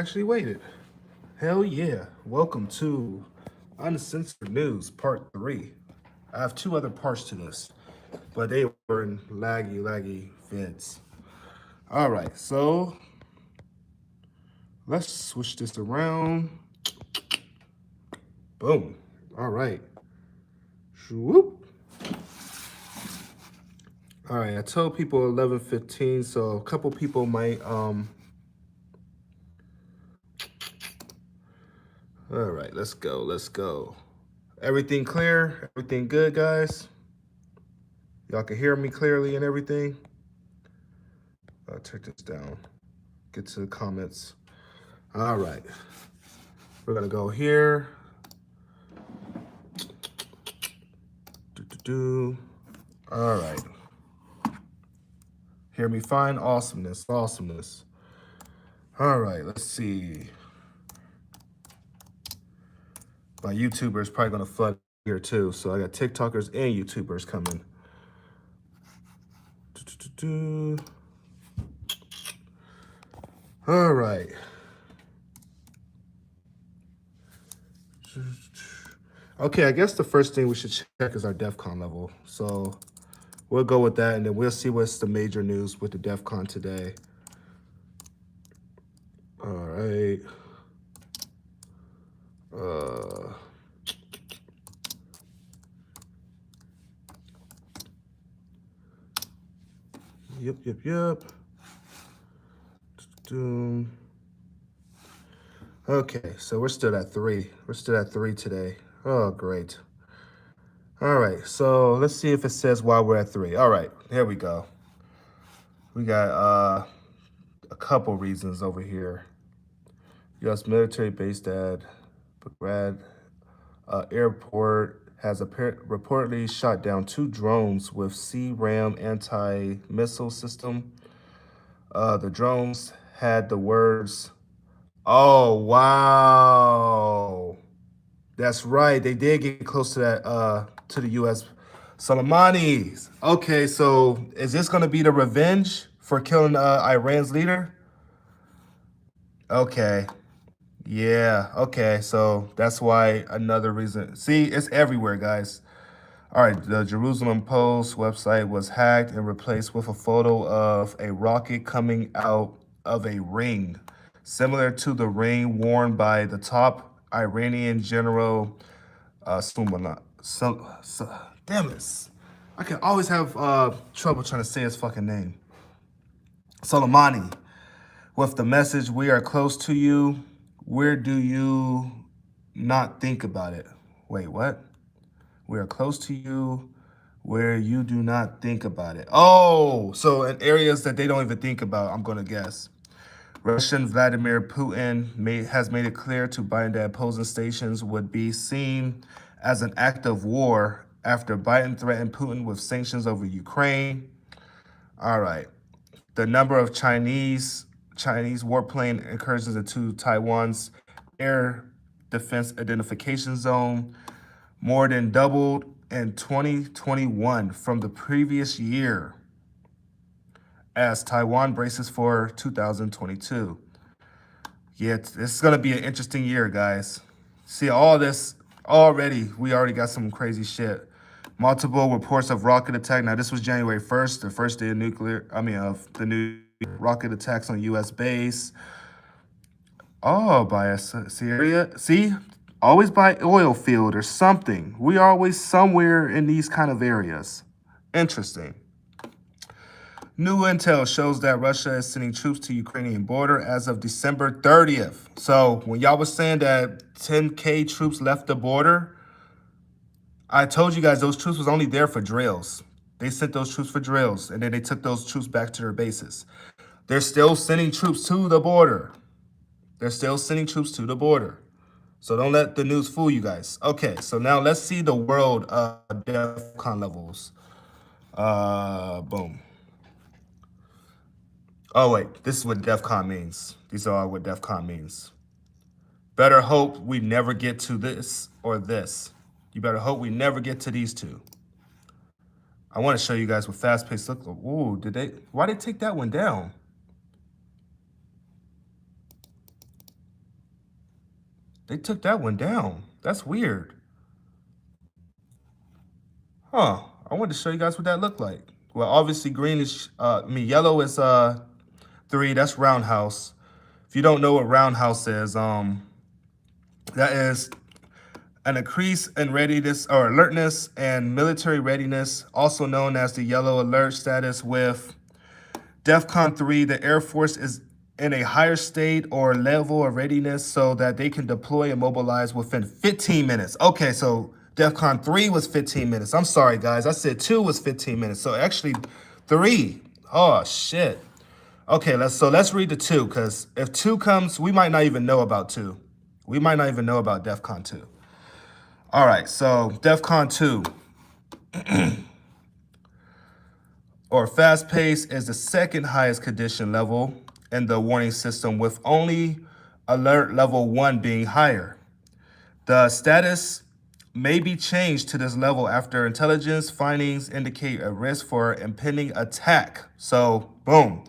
Actually waited. Hell yeah. Welcome to Uncensored News Part 3. I have two other parts to this, but they were in laggy vids. All right, so let's switch this around. Boom. All right. Swoop. All right, I told people 11:15, so a couple people might all right, let's go. Everything clear? Everything good, guys? Y'all can hear me clearly and everything? I'll take this down. Get to the comments. All right. We're gonna go here. All right. Hear me fine? Awesomeness. All right, let's see. My YouTuber is probably gonna flood here too. So I got TikTokers and YouTubers coming. All right. Okay, I guess the first thing we should check is our DEFCON level. So we'll go with that, and then we'll see what's the major news with the DEFCON today. All right. Yep. Okay, so we're still at 3. We're still at 3 today. Oh, great. All right, so let's see if it says why we're at 3. All right, here we go. We got a couple reasons over here. U.S. military based at Baghdad airport has reportedly shot down 2 drones with C-RAM anti-missile system. The drones had the words, "Oh, wow." That's right. They did get close to that, to the U.S. Soleimani. Okay, so is this going to be the revenge for killing Iran's leader? Okay. Yeah. Okay. So that's why another reason. See, it's everywhere, guys. All right. The Jerusalem Post website was hacked and replaced with a photo of a rocket coming out of a ring, similar to the ring worn by the top Iranian general damn it. I can always have trouble trying to say his fucking name. Soleimani. With the message, "We are close to you. Where do you not think about it?" Wait, what? "We are close to you where you do not think about it." Oh, so in areas that they don't even think about, I'm going to guess. Russian Vladimir Putin has made it clear to Biden that opposing stations would be seen as an act of war after Biden threatened Putin with sanctions over Ukraine. All right. The number of Chinese warplane incursions into Taiwan's air defense identification zone more than doubled in 2021 from the previous year as Taiwan braces for 2022. Yeah, this is going to be an interesting year, guys. See, all this already, we already got some crazy shit. Multiple reports of rocket attack. Now, this was January 1st, the first day of the new rocket attacks on U.S. base. Oh, by a Syria. See, always by oil field or something. We are always somewhere in these kind of areas. Interesting. New intel shows that Russia is sending troops to Ukrainian border as of December 30th. So when y'all was saying that 10K troops left the border, I told you guys those troops was only there for drills. They sent those troops for drills, and then they took those troops back to their bases. They're still sending troops to the border. So don't let the news fool you guys. Okay, so now let's see the world DEFCON levels. Boom. Oh, wait, this is what DEFCON means. These are all what DEFCON means. Better hope we never get to this or this. You better hope we never get to these two. I want to show you guys what fast-paced look like. Ooh, why did they take that one down? They took that one down. That's weird. Huh. I wanted to show you guys what that looked like. Well, obviously green is, yellow is 3. That's roundhouse. If you don't know what roundhouse is, that is an increase in readiness or alertness and military readiness, also known as the yellow alert status. With DEFCON 3, the Air Force is in a higher state or level of readiness so that they can deploy and mobilize within 15 minutes. Okay, so DEFCON 3 was 15 minutes. I'm sorry, guys. I said 2 was 15 minutes. So actually 3. Oh, shit. Okay, let's read the 2, because if 2 comes, we might not even know about 2. We might not even know about DEFCON 2. All right, so DEFCON 2, or fast pace, is the second highest condition level in the warning system, with only alert level 1 being higher. The status may be changed to this level after intelligence findings indicate a risk for impending attack. So, boom,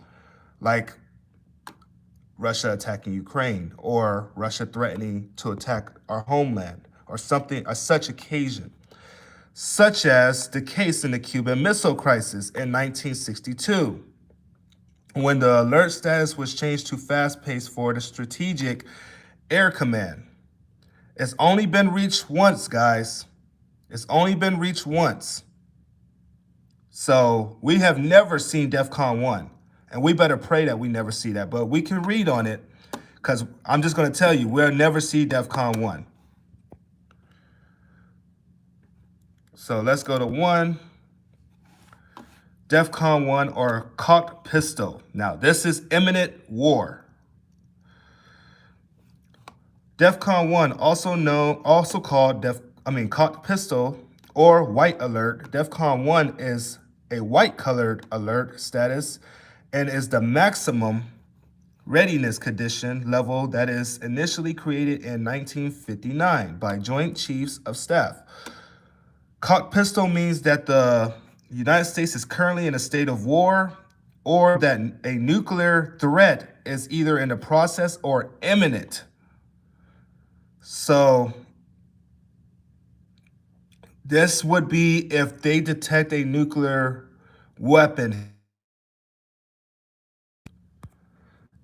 like Russia attacking Ukraine, or Russia threatening to attack our homeland, or something, a such occasion, such as the case in the Cuban Missile Crisis in 1962, when the alert status was changed to fast-paced for the Strategic Air Command. It's only been reached once, guys. It's only been reached once. So we have never seen DEFCON 1, and we better pray that we never see that, but we can read on it, because I'm just going to tell you, we'll never see DEFCON 1. So let's go to 1. DEFCON 1, or cocked pistol. Now, this is imminent war. DEFCON 1, also called cocked pistol or white alert. DEFCON 1 is a white-colored alert status and is the maximum readiness condition level that is initially created in 1959 by Joint Chiefs of Staff. Cocked pistol means that the United States is currently in a state of war, or that a nuclear threat is either in the process or imminent. So this would be if they detect a nuclear weapon.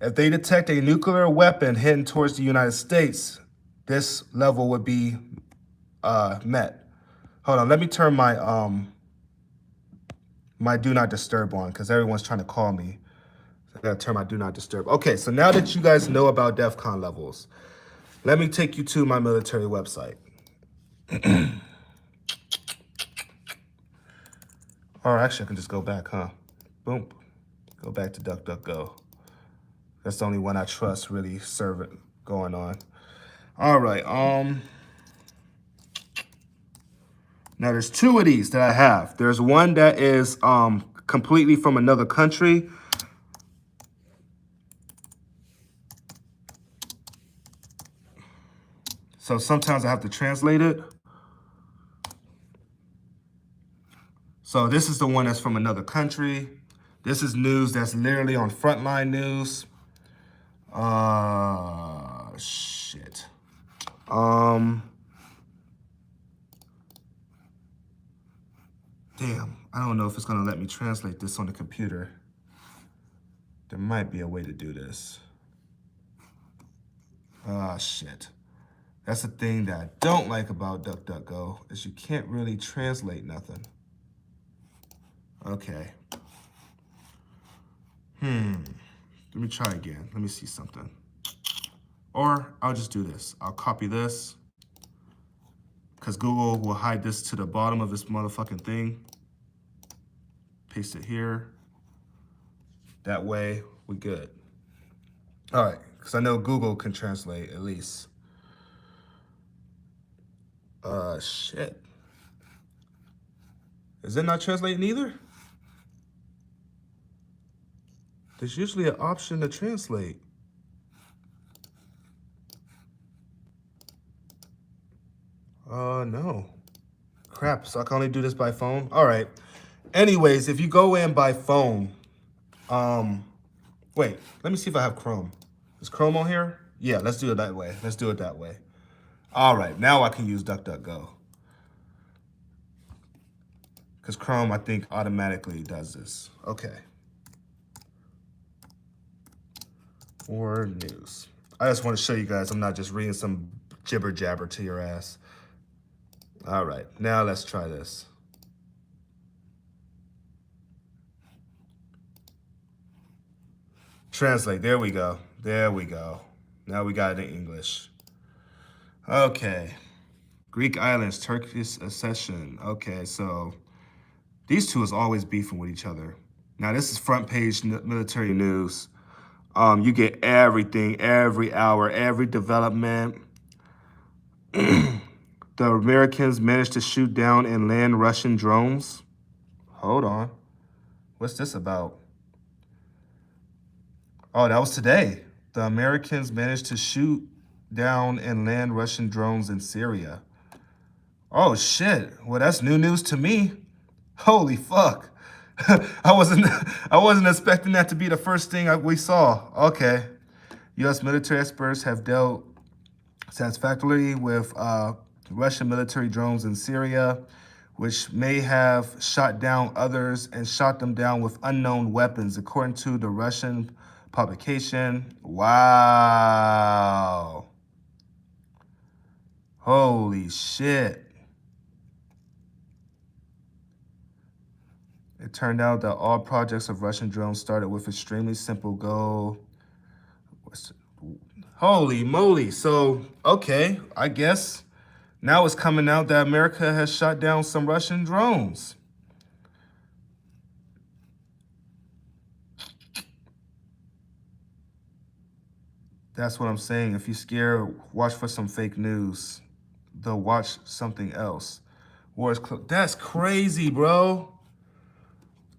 If they detect a nuclear weapon heading towards the United States, this level would be met. Hold on, let me turn my my do not disturb on, because everyone's trying to call me. So I gotta turn my do not disturb. Okay, so now that you guys know about DEFCON levels, let me take you to my military website. Or actually, I can just go back, huh? Boom. Go back to DuckDuckGo. That's the only one I trust really serving going on. All right. Now there's 2 of these that I have. There's one that is completely from another country. So sometimes I have to translate it. So this is the one that's from another country. This is news that's literally on Frontline News. Shit. Damn, I don't know if it's gonna let me translate this on the computer. There might be a way to do this. Shit. That's the thing that I don't like about DuckDuckGo, is you can't really translate nothing. Okay. Let me try again. Let me see something. Or I'll just do this. I'll copy this, because Google will hide this to the bottom of this motherfucking thing. Paste it here. That way, we good. All right, because I know Google can translate at least. Shit. Is it not translating either? There's usually an option to translate. No. Crap, so I can only do this by phone? All right. Anyways, if you go in by phone, wait, let me see if I have Chrome. Is Chrome on here? Yeah, let's do it that way. Let's do it that way. All right, now I can use DuckDuckGo. Because Chrome, I think, automatically does this. Okay. Or news. I just want to show you guys I'm not just reading some jibber jabber to your ass. All right, now let's try this. Translate, there we go. There we go. Now we got it in English. Okay. Greek islands, Turkish accession. Okay, so these two is always beefing with each other. Now this is front page military news. You get everything, every hour, every development. The Americans managed to shoot down and land Russian drones. Hold on. What's this about? Oh, that was today. The Americans managed to shoot down and land Russian drones in Syria. Oh, shit. Well, that's new news to me. Holy fuck. I wasn't expecting that to be the first thing we saw. Okay. U.S. military experts have dealt satisfactorily with Russian military drones in Syria, which may have shot down others and shot them down with unknown weapons, according to the Russian publication. Wow. Holy shit. It turned out that all projects of Russian drones started with extremely simple goal. Holy moly. So, okay, I guess now it's coming out that America has shot down some Russian drones. That's what I'm saying. If you're scared, watch for some fake news. They'll watch something else. That's crazy, bro.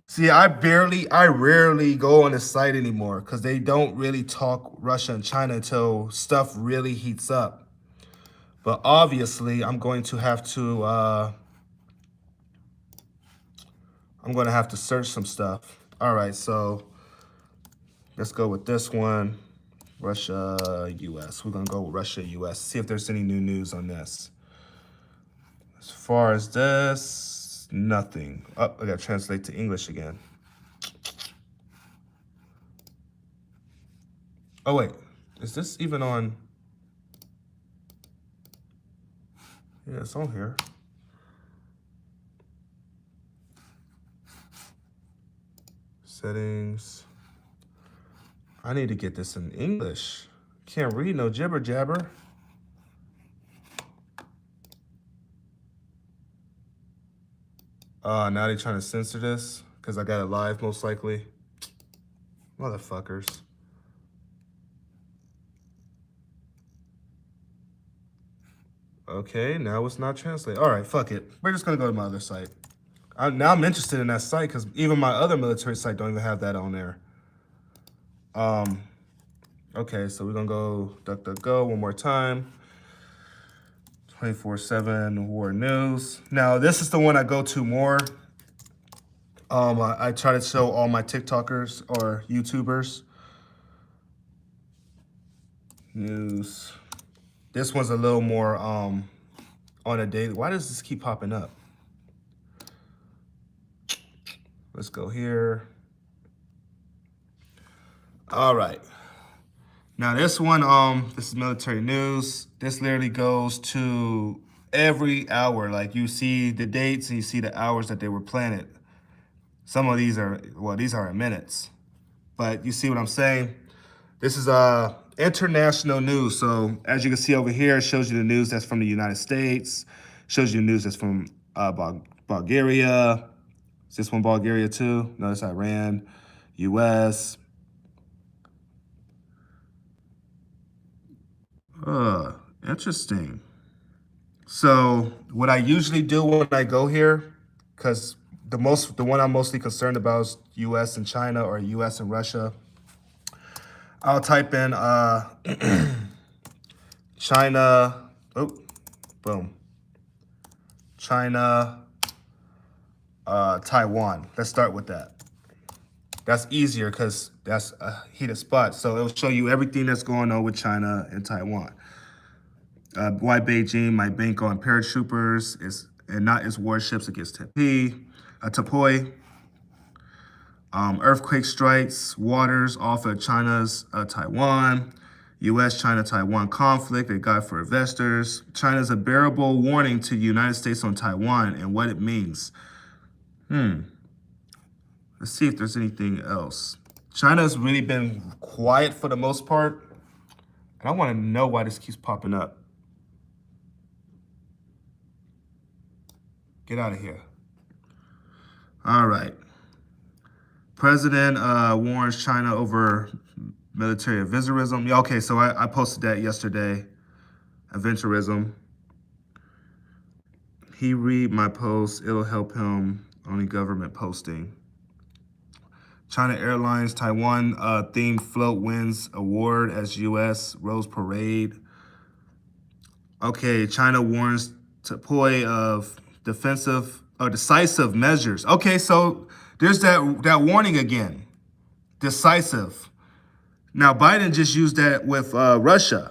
See, I rarely go on the site anymore because they don't really talk Russia and China until stuff really heats up. But obviously, I'm going to have to search some stuff. All right, so let's go with this one. Russia, US. We're gonna go with Russia, US. See if there's any new news on this. As far as this, nothing. Oh, I gotta translate to English again. Oh wait, is this even on? Yeah, it's on here. Settings. I need to get this in English. Can't read no jibber jabber. Now they're trying to censor this because I got it live, most likely. Motherfuckers. Okay, now it's not translated. All right, fuck it. We're just gonna go to my other site. Now I'm interested in that site because even my other military site don't even have that on there. Okay, so we're gonna go DuckDuckGo one more time. 24/7 war news. Now this is the one I go to more. I try to show all my TikTokers or YouTubers. News. This one's a little more on a daily. Why does this keep popping up? Let's go here. All right. Now this one, this is military news. This literally goes to every hour. Like you see the dates and you see the hours that they were planted. Some of these are, well, these are in minutes. But you see what I'm saying? This is international news. So as you can see over here, it shows you the news that's from the United States. Shows you the news that's from Bulgaria. Is this one Bulgaria too? No, it's Iran, US. Interesting. So what I usually do when I go here, because the one I'm mostly concerned about is US and China or US and Russia. I'll type in China, oh, boom. China, Taiwan. Let's start with that. That's easier because that's a heated spot. So it'll show you everything that's going on with China and Taiwan. Why Beijing might bank on paratroopers and not its warships against Tapoy. Earthquake strikes waters off of China's Taiwan. U.S.-China-Taiwan conflict, a guide for investors. China's unbearable warning to the United States on Taiwan and what it means. Let's see if there's anything else. China's really been quiet for the most part. And I want to know why this keeps popping up. Get out of here. All right. President warns China over military adventurism. Yeah, okay, so I posted that yesterday. Adventurism. He read my post. It'll help him. Only government posting. China Airlines Taiwan themed float wins award as U.S. Rose Parade. Okay, China warns Tapoy of decisive measures. Okay, so there's that warning again. Decisive. Now, Biden just used that with Russia.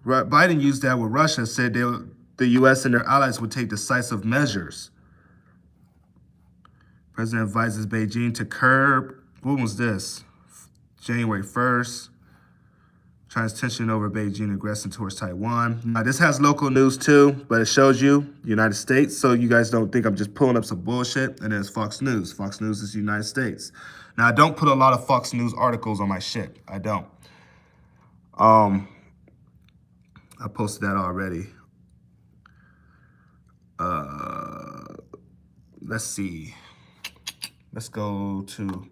Biden used that with Russia, said the U.S. and their allies would take decisive measures. President advises Beijing to curb, when was this? January 1st. China's tension over Beijing aggressing towards Taiwan. Now, this has local news too, but it shows you United States, so you guys don't think I'm just pulling up some bullshit, and then it's Fox News. Fox News is the United States. Now, I don't put a lot of Fox News articles on my shit. I don't. I posted that already. Let's see. Let's go to,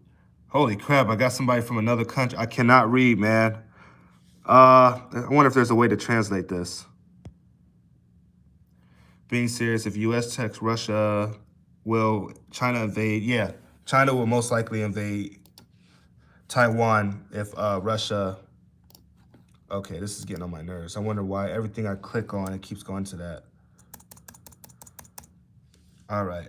holy crap, I got somebody from another country. I cannot read, man. I wonder if there's a way to translate this. Being serious, if U.S. texts Russia, will China invade? Yeah, China will most likely invade Taiwan if Russia. Okay, this is getting on my nerves. I wonder why everything I click on, it keeps going to that. All right.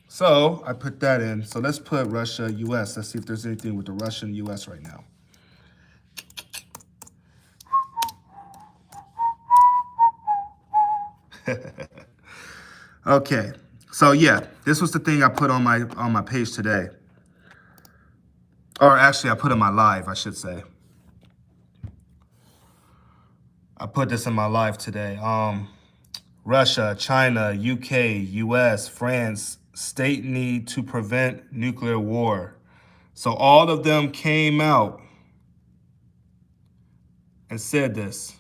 So I put that in. So let's put Russia, U.S. Let's see if there's anything with the Russian U.S. right now. Okay. So yeah, this was the thing I put on my page today. Or actually, I put in my live, I should say. I put this in my live today. Russia, China, UK, US, France, state need to prevent nuclear war. So all of them came out and said this.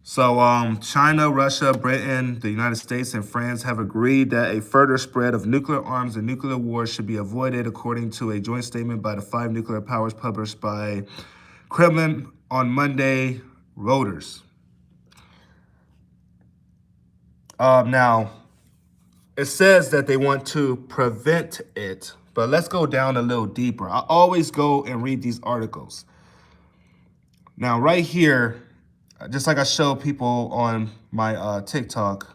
So China, Russia, Britain, the United States, and France have agreed that a further spread of nuclear arms and nuclear wars should be avoided, according to a joint statement by the 5 nuclear powers published by Kremlin on Monday, Reuters. Now, it says that they want to prevent it, but let's go down a little deeper. I always go and read these articles. Now, right here, just like I show people on my TikTok,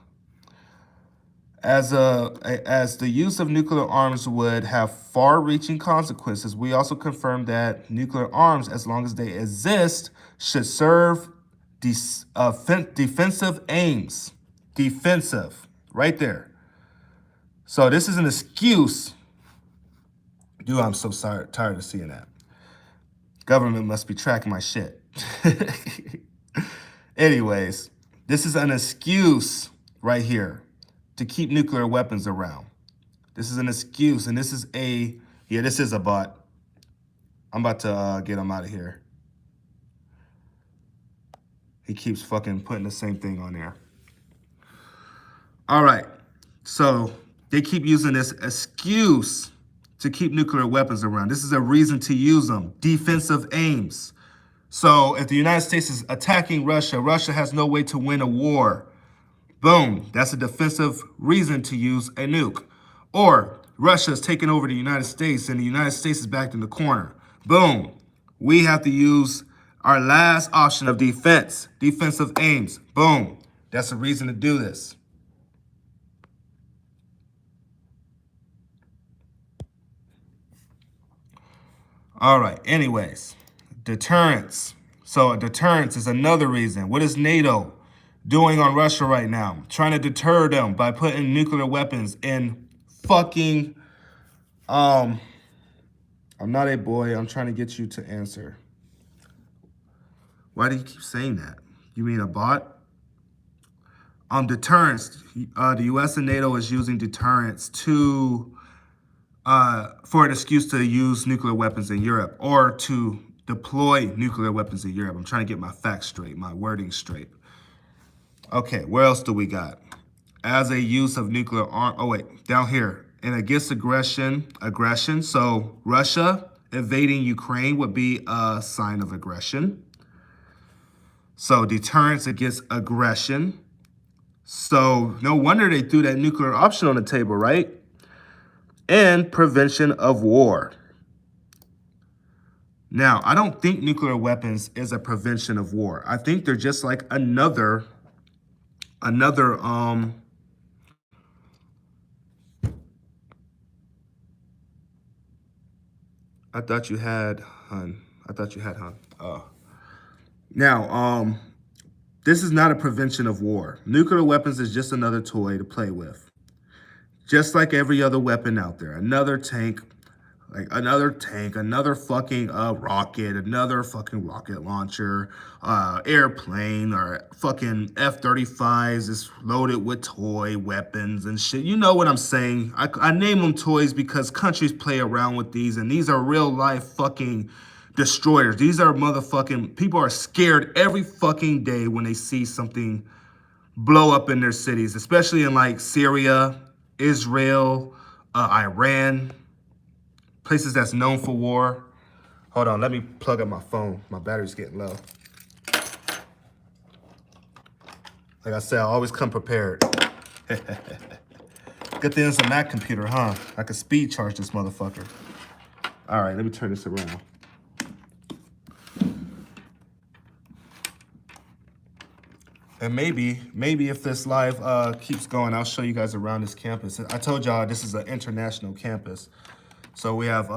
as the use of nuclear arms would have far-reaching consequences, we also confirm that nuclear arms, as long as they exist, should serve defensive aims. Defensive, right there. So this is an excuse. Dude, I'm so tired of seeing that. Government must be tracking my shit. Anyways, this is an excuse right here to keep nuclear weapons around. This is an excuse, and this is this is a bot. I'm about to get him out of here. He keeps fucking putting the same thing on there. All right, so they keep using this excuse to keep nuclear weapons around. This is a reason to use them, defensive aims. So if the United States is attacking Russia, Russia has no way to win a war. Boom, that's a defensive reason to use a nuke. Or Russia is taking over the United States and the United States is backed in the corner. Boom, we have to use our last option of defense, defensive aims. Boom, that's a reason to do this. All right, anyways, deterrence. So deterrence is another reason. What is NATO doing on Russia right now? Trying to deter them by putting nuclear weapons in fucking, I'm not a boy. I'm trying to get you to answer. Why do you keep saying that? You mean a bot? Deterrence. The U.S. and NATO is using deterrence to, for an excuse to use nuclear weapons in Europe or to deploy nuclear weapons in Europe. I'm trying to get my facts straight, my wording straight. Okay, where else do we got? As a use of nuclear arm. Oh wait, down here. And against aggression. So Russia invading Ukraine would be a sign of aggression. So deterrence against aggression. So no wonder they threw that nuclear option on the table, right? And prevention of war. Now, I don't think nuclear weapons is a prevention of war. I think they're just like another I thought you had, hun. Now, this is not a prevention of war. Nuclear weapons is just another toy to play with. Just like every other weapon out there. Another tank, another fucking rocket, another fucking rocket launcher, airplane, or fucking F-35s is loaded with toy weapons and shit. You know what I'm saying? I name them toys because countries play around with these, and these are real life fucking destroyers. These are motherfucking, people are scared every fucking day when they see something blow up in their cities, especially in like Syria, Israel, Iran, places that's known for war. Hold on, let me plug up my phone. My battery's getting low. Like I said, I always come prepared. Good thing it's a Mac computer, huh? I can speed charge this motherfucker. All right, let me turn this around. And maybe if this live keeps going, I'll show you guys around this campus. I told y'all this is an international campus. So we have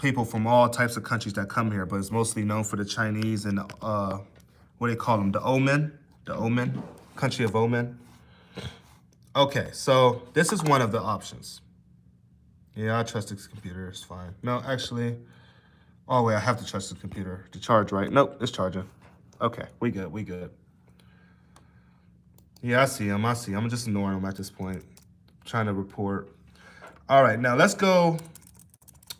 people from all types of countries that come here, but it's mostly known for the Chinese and what do they call them? The Oman, country of Oman. Okay, so this is one of the options. Yeah, I trust this computer, it's fine. No, actually, oh wait, I have to trust the computer to charge, right? Nope, it's charging. Okay, we good. Yeah, I see him. I'm just ignoring him at this point. Trying to report. All right, now let's go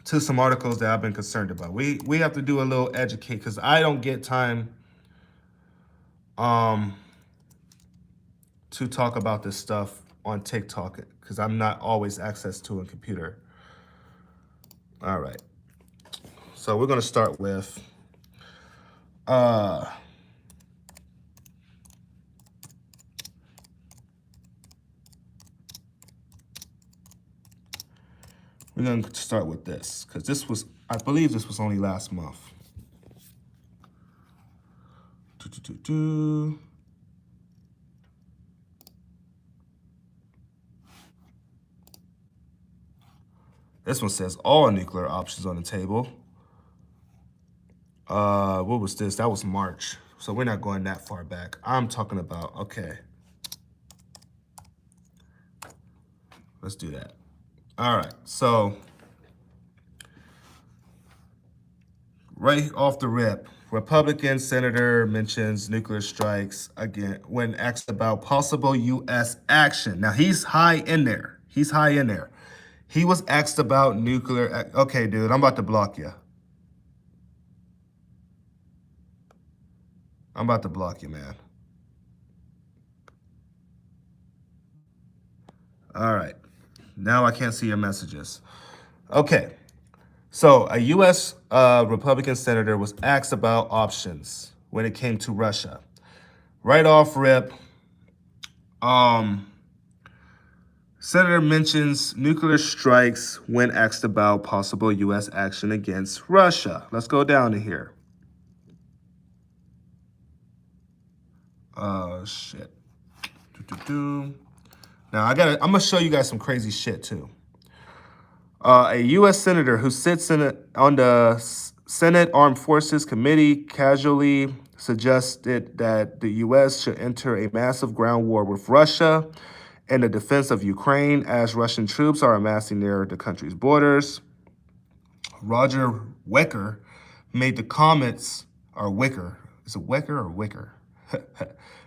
to some articles that I've been concerned about. We have to do a little educate because I don't get time to talk about this stuff on TikTok because I'm not always access to a computer. All right. So we're gonna start with we're going to start with this because this was, I believe this was only last month. This one says all nuclear options on the table. What was this? That was March. So we're not going that far back. I'm talking about, okay. Let's do that. All right, so right off the rip, Republican senator mentions nuclear strikes again when asked about possible U.S. action. Now, he's high in there. He was asked about nuclear. Okay, dude, I'm about to block you. Man. All right. Now I can't see your messages. Okay. So a U.S. Republican senator was asked about options when it came to Russia. Right off rip, senator mentions nuclear strikes when asked about possible U.S. action against Russia. Let's go down to here. Shit. Now I'm gonna show you guys some crazy shit too. A U.S. senator who sits on the Senate Armed Forces Committee casually suggested that the U.S. should enter a massive ground war with Russia in the defense of Ukraine as Russian troops are amassing near the country's borders. Roger Wicker made the comments, or Wicker. Is it Wicker or Wicker?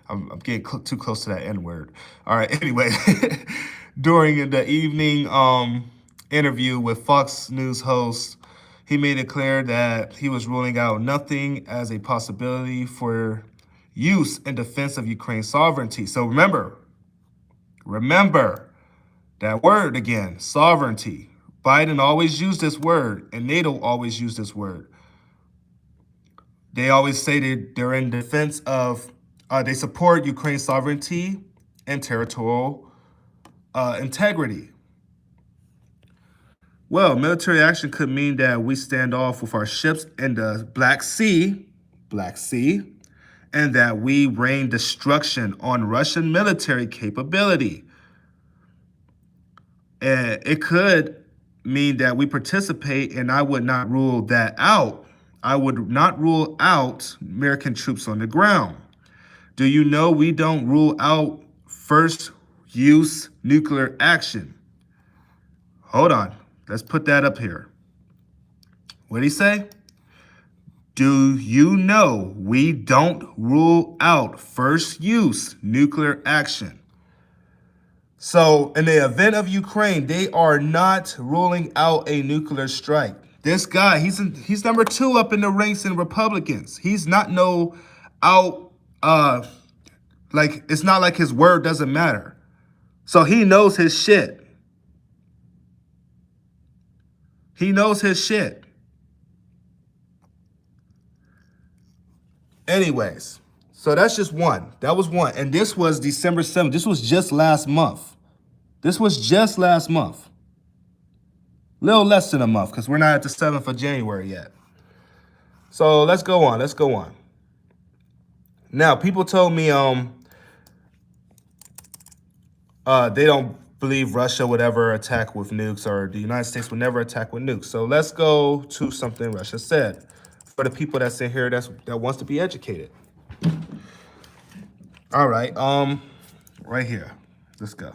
I'm getting too close to that N word. All right, anyway, during the evening interview with Fox News host, he made it clear that he was ruling out nothing as a possibility for use in defense of Ukraine's sovereignty. So remember that word again, sovereignty. Biden always used this word, and NATO always used this word. They always say that they're in defense of, they support Ukraine's sovereignty and territorial integrity. Well, military action could mean that we stand off with our ships in the Black Sea, and that we rain destruction on Russian military capability. And it could mean that we participate, and I would not rule that out. I would not rule out American troops on the ground. Do you know we don't rule out first use nuclear action? Hold on. Let's put that up here. What did he say? Do you know we don't rule out first use nuclear action? So in the event of Ukraine, they are not ruling out a nuclear strike. This guy, he's number 2 up in the ranks in Republicans. He's not like, it's not like his word doesn't matter. So he knows his shit. He knows his shit. Anyways, so that's just one. That was one. And this was December 7th. This was just last month. Little less than a month, because we're not at the 7th of January yet. So let's go on. Now, people told me they don't believe Russia would ever attack with nukes, or the United States would never attack with nukes. So let's go to something Russia said for the people that's in here that wants to be educated. All right, right here. Let's go.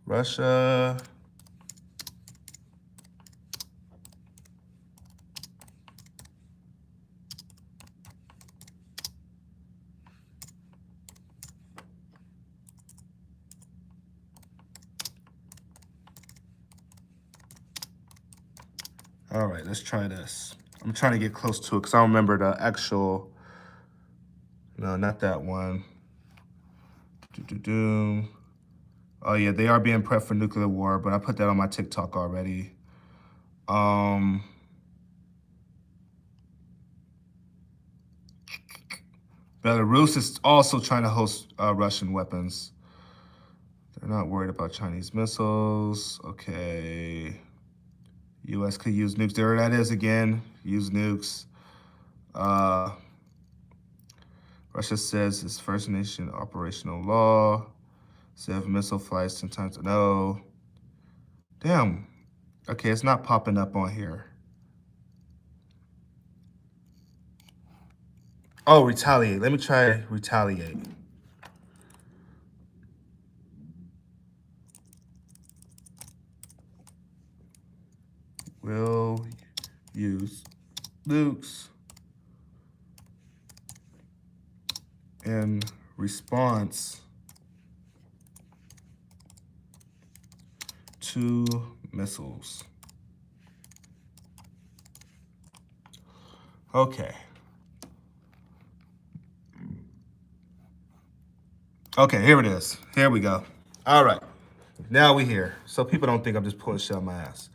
Russia. All right, let's try this. I'm trying to get close to it because I don't remember the actual. No, not that one. Oh yeah, they are being prepped for nuclear war, but I put that on my TikTok already. Belarus is also trying to host Russian weapons. They're not worried about Chinese missiles. Okay. U.S. could use nukes. There that is again. Use nukes. Russia says it's first nation operational law. Said missile flights 10 times. No. Damn. Okay, it's not popping up on here. Oh, retaliate. Let me try retaliate. Will use nukes in response to missiles. Okay. Okay, here it is. Here we go. All right. Now we here. So people don't think I'm just pulling shit out my ass.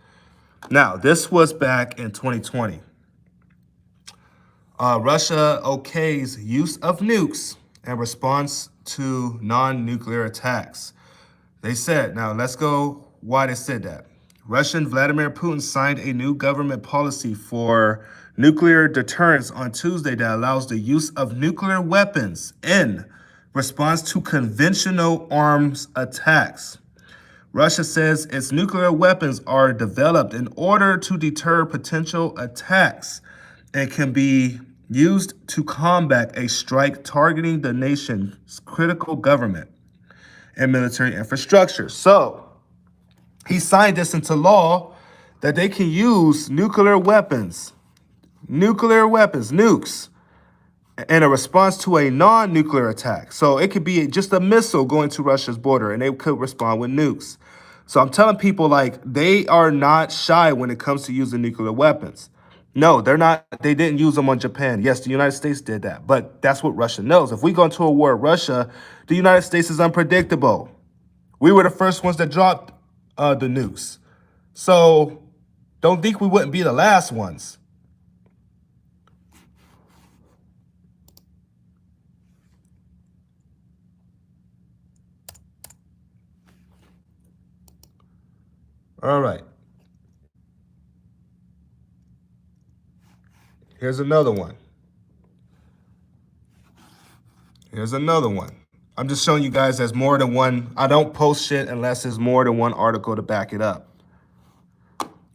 Now, this was back in 2020. Russia okays use of nukes in response to non-nuclear attacks. They said, now let's go why they said that. Russian Vladimir Putin signed a new government policy for nuclear deterrence on Tuesday that allows the use of nuclear weapons in responds to conventional arms attacks. Russia says its nuclear weapons are developed in order to deter potential attacks and can be used to combat a strike targeting the nation's critical government and military infrastructure. So he signed this into law that they can use nuclear weapons, nukes, in a response to a non-nuclear attack. So it could be just a missile going to Russia's border and they could respond with nukes. So I'm telling people, like, they are not shy when it comes to using nuclear weapons. No, they're not. They didn't use them on Japan. Yes, the United States did that, but that's what Russia knows. If we go into a war with Russia, the United States is unpredictable. We were the first ones that dropped the nukes. So don't think we wouldn't be the last ones. All right. Here's another one. I'm just showing you guys there's more than one. I don't post shit unless there's more than one article to back it up.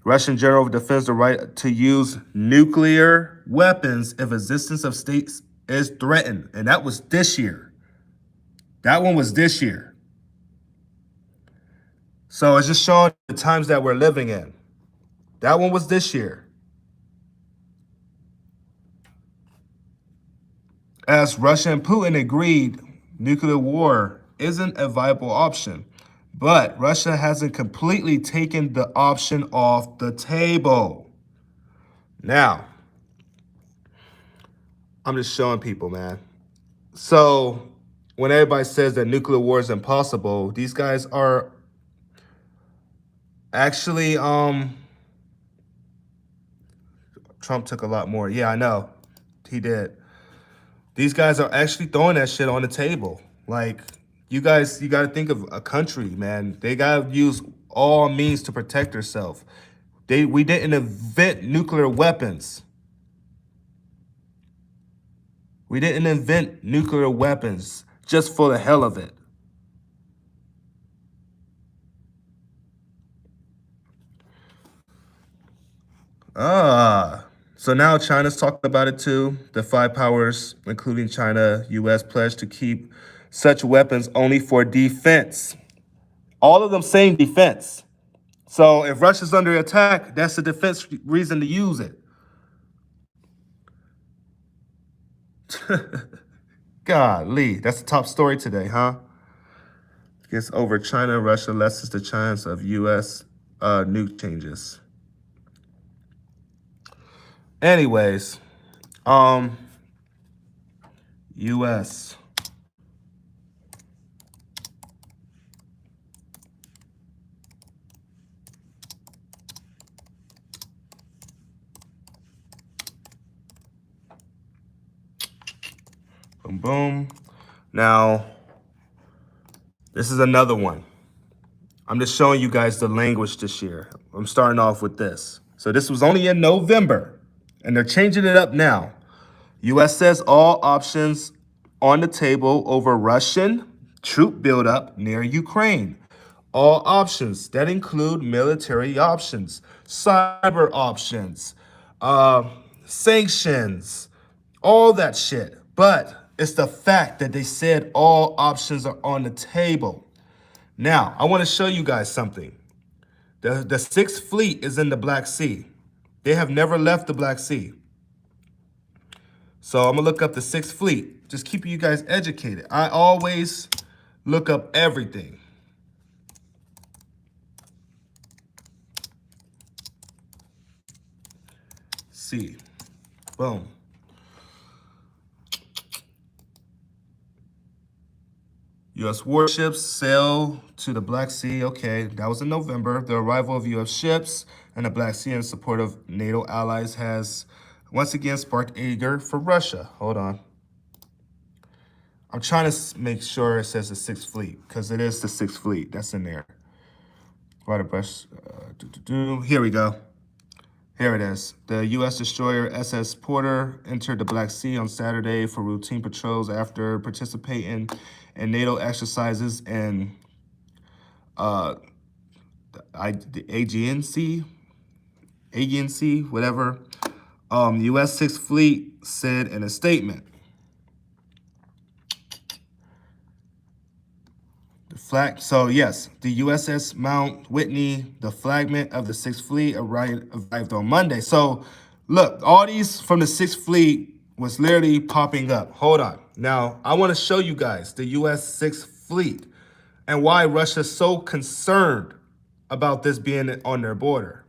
Russian General defends the right to use nuclear weapons if existence of states is threatened. And that was this year. That one was this year. So it's just showing the times that we're living in. That one was this year. As Russia and Putin agreed, nuclear war isn't a viable option, but Russia hasn't completely taken the option off the table. Now, I'm just showing people, man. So when everybody says that nuclear war is impossible, these guys are actually, Trump took a lot more. Yeah, I know. He did. These guys are actually throwing that shit on the table. Like, you got to think of a country, man. They got to use all means to protect themselves. We didn't invent nuclear weapons. We didn't invent nuclear weapons just for the hell of it. So now China's talking about it too. The five powers, including China, U.S., pledged to keep such weapons only for defense. All of them saying defense. So if Russia's under attack, that's a defense reason to use it. Golly, that's the top story today, huh? Gets over China, Russia lessens the chance of U.S. Nuke changes. Anyways, U.S. Boom, boom. Now, this is another one. I'm just showing you guys the language this year. I'm starting off with this. So this was only in November. And they're changing it up now. U.S. says all options on the table over Russian troop buildup near Ukraine. All options that include military options, cyber options, sanctions, all that shit. But it's the fact that they said all options are on the table. Now, I want to show you guys something. The Sixth Fleet is in the Black Sea. They have never left the Black Sea. So I'm going to look up the Sixth Fleet. Just keeping you guys educated. I always look up everything. See. Boom. U.S. warships sail to the Black Sea. Okay, that was in November. The arrival of U.S. ships in the Black Sea in support of NATO allies has once again sparked anger for Russia. Hold on. I'm trying to make sure it says the Sixth Fleet, because it is the Sixth Fleet. That's in there. Right abreast. Here we go. Here it is. The U.S. destroyer SS Porter entered the Black Sea on Saturday for routine patrols after participating in NATO exercises in the Aegean Sea, whatever. U.S. Sixth Fleet said in a statement. So yes, the USS Mount Whitney, the flagman of the Sixth Fleet, arrived on Monday. So look, all these from the Sixth Fleet was literally popping up. Hold on. Now, I want to show you guys the US Sixth Fleet and why Russia's so concerned about this being on their border.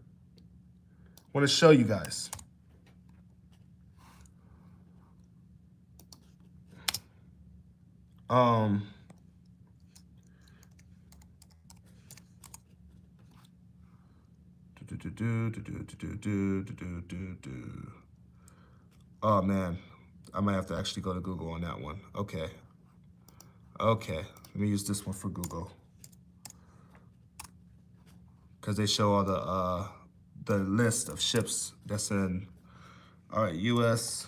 I want to show you guys. Oh man, I might have to actually go to Google on that one. Okay. Let me use this one for Google because they show all the list of ships that's in. All right, US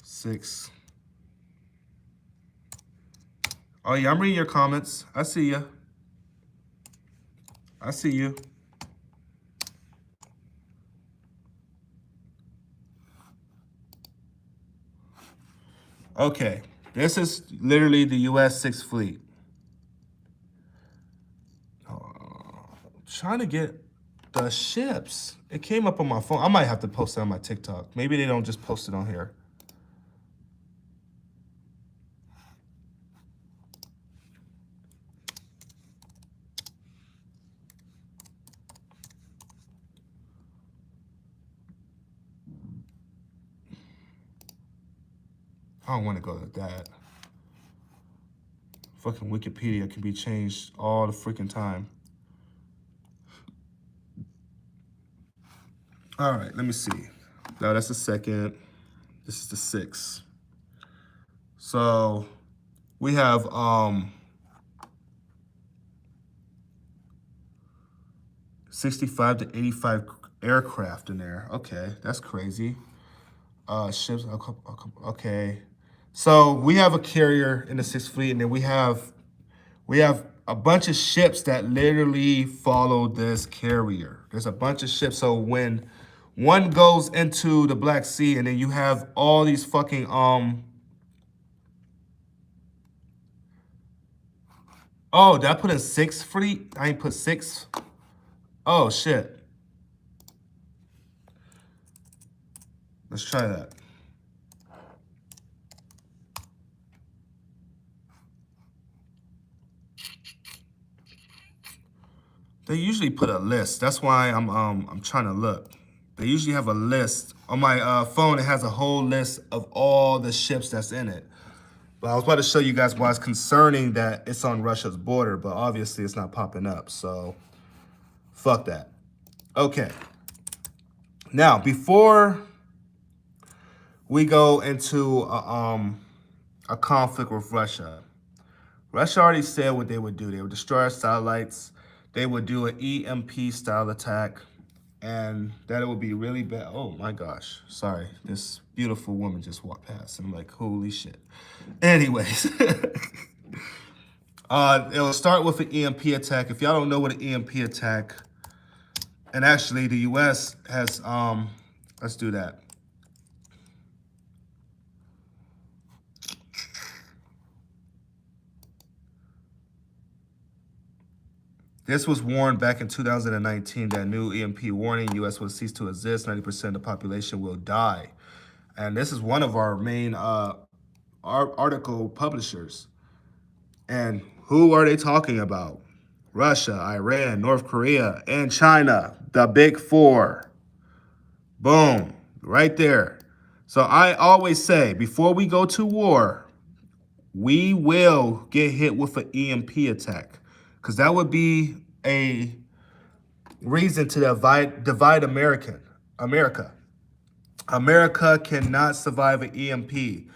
6. Oh yeah, I'm reading your comments. I see ya. I see you. Okay, this is literally the U.S. Sixth Fleet. Trying to get the ships. It came up on my phone. I might have to post it on my TikTok. Maybe they don't just post it on here. I don't want to go to that. Fucking Wikipedia can be changed all the freaking time. All right, let me see. No, that's the second. This is the 6th. So we have 65 to 85 aircraft in there. Okay, that's crazy. Ships. Okay. So we have a carrier in the Sixth Fleet, and then we have a bunch of ships that literally follow this carrier. There's a bunch of ships. So when one goes into the Black Sea, and then you have all these fucking Oh, did I put in 6th Fleet? I ain't put 6. Oh shit. Let's try that. They usually put a list. That's why I'm trying to look. They usually have a list. On my phone, it has a whole list of all the ships that's in it. But I was about to show you guys why it's concerning that it's on Russia's border, but obviously it's not popping up, so fuck that. Okay. Now, before we go into a conflict with Russia, Russia already said what they would do. They would destroy our satellites. They would do an EMP style attack, and that it would be really bad. Oh my gosh, sorry. This beautiful woman just walked past. I'm like, holy shit. Anyways, it will start with an EMP attack. If y'all don't know what an EMP attack, and actually the US has, let's do that. This was warned back in 2019 that new EMP warning, U.S. will cease to exist, 90% of the population will die. And this is one of our main article publishers. And who are they talking about? Russia, Iran, North Korea, and China, the big 4. Boom, right there. So I always say, before we go to war, we will get hit with an EMP attack. Because that would be a reason to divide America. America cannot survive an EMP. And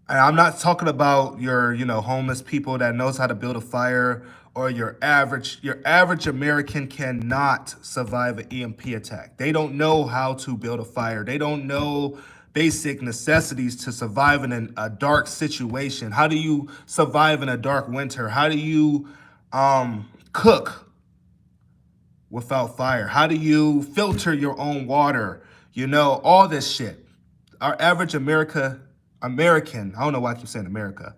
I'm not talking about your, homeless people that knows how to build a fire, or your average American cannot survive an EMP attack. They don't know how to build a fire. They don't know basic necessities to survive in a dark situation. How do you survive in a dark winter? How do you cook without fire? How do you filter your own water? You know, all this shit. Our average American, I don't know why I keep saying America,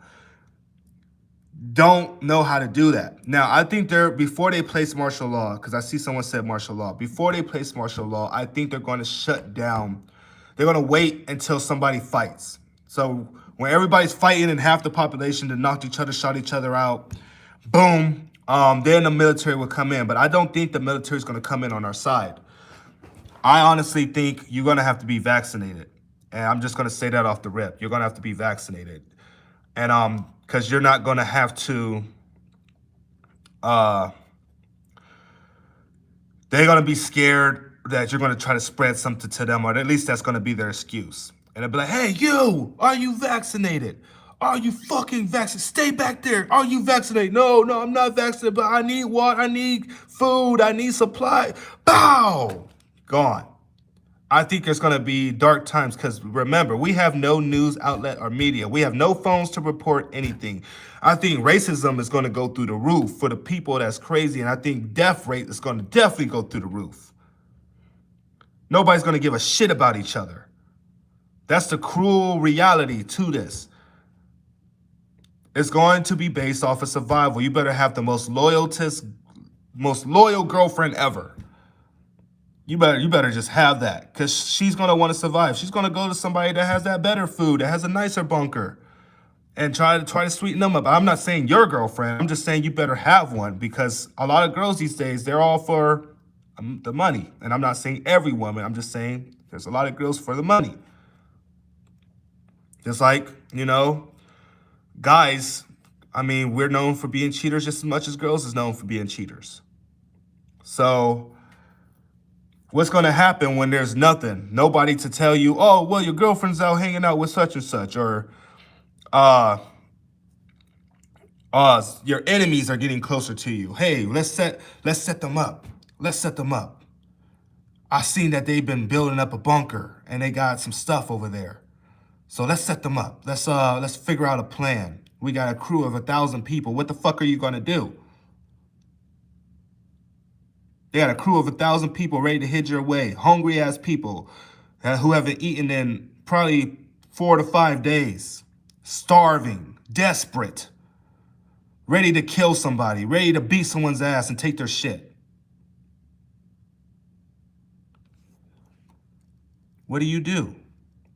don't know how to do that. Now, I think before they place martial law, because I see someone said martial law, before they place martial law, I think they're going to shut down. They're going to wait until somebody fights. So when everybody's fighting and half the population to knock each other, shot each other out, boom, then the military will come in. But I don't think the military is going to come in on our side. I honestly think you're going to have to be vaccinated. And I'm just going to say that off the rip. You're going to have to be vaccinated. And because you're not going to have to, they're going to be scared that you're going to try to spread something to them, or at least that's going to be their excuse. And they'll be like, hey, you, are you vaccinated? Are you fucking vaccinated? Stay back there. Are you vaccinated? No, I'm not vaccinated, but I need water, I need food, I need supply. Bow! Gone. I think there's going to be dark times because, remember, we have no news outlet or media. We have no phones to report anything. I think racism is going to go through the roof for the people that's crazy, and I think death rate is going to definitely go through the roof. Nobody's going to give a shit about each other. That's the cruel reality to this. It's going to be based off of survival. You better have the most loyal girlfriend ever. You better just have that, because she's going to want to survive. She's going to go to somebody that has that better food, that has a nicer bunker, and try to sweeten them up. I'm not saying your girlfriend. I'm just saying you better have one, because a lot of girls these days, they're all for the money. And I'm not saying every woman. I'm just saying there's a lot of girls for the money. Just like, you know, guys, I mean, we're known for being cheaters just as much as girls is known for being cheaters. So what's going to happen when there's nothing? Nobody to tell you, oh, well, your girlfriend's out hanging out with such and such, or your enemies are getting closer to you. Hey, let's set them up. Let's set them up. I seen that they've been building up a bunker and they got some stuff over there. So let's set them up. Let's figure out a plan. We got a crew of 1,000 people. What the fuck are you going to do? They got a crew of 1,000 people ready to hit your way. Hungry ass people who haven't eaten in probably 4 to 5 days. Starving, desperate, ready to kill somebody, ready to beat someone's ass and take their shit. What do?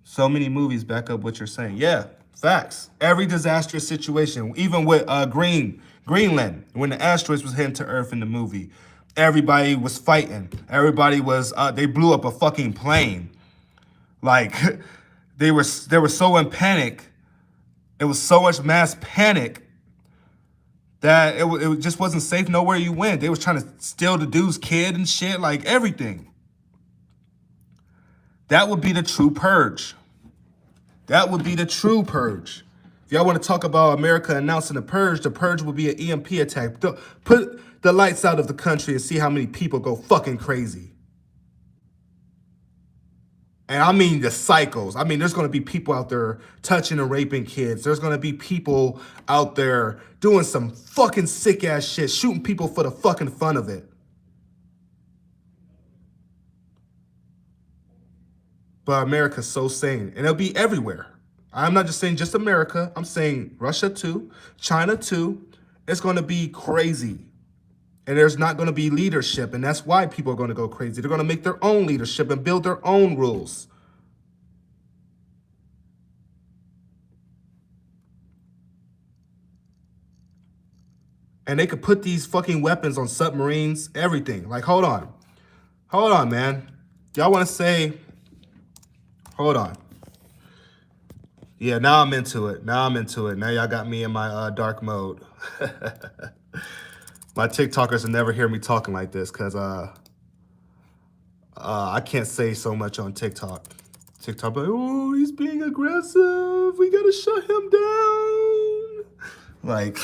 So many movies back up what you're saying. Yeah, facts. Every disastrous situation, even with Greenland, when the asteroids was heading to Earth in the movie, everybody was fighting. Everybody was, they blew up a fucking plane. Like, they were so in panic. It was so much mass panic that it just wasn't safe nowhere you went. They was trying to steal the dude's kid and shit, like everything. That would be the true purge. That would be the true purge. If y'all want to talk about America announcing the purge would be an EMP attack. Put the lights out of the country and see how many people go fucking crazy. And I mean the psychos. I mean, there's going to be people out there touching and raping kids. There's going to be people out there doing some fucking sick ass shit, shooting people for the fucking fun of it. But America's so sane, and it'll be everywhere. I'm not just saying just America. I'm saying Russia too, China too. It's going to be crazy. And there's not going to be leadership, and that's why people are going to go crazy. They're going to make their own leadership and build their own rules. And they could put these fucking weapons on submarines, everything. Like, hold on. Hold on, man. Y'all want to say, hold on. Yeah, now I'm into it. Now y'all got me in my dark mode. My TikTokers will never hear me talking like this because I can't say so much on TikTok. TikTok, like, oh, he's being aggressive. We gotta shut him down. Like,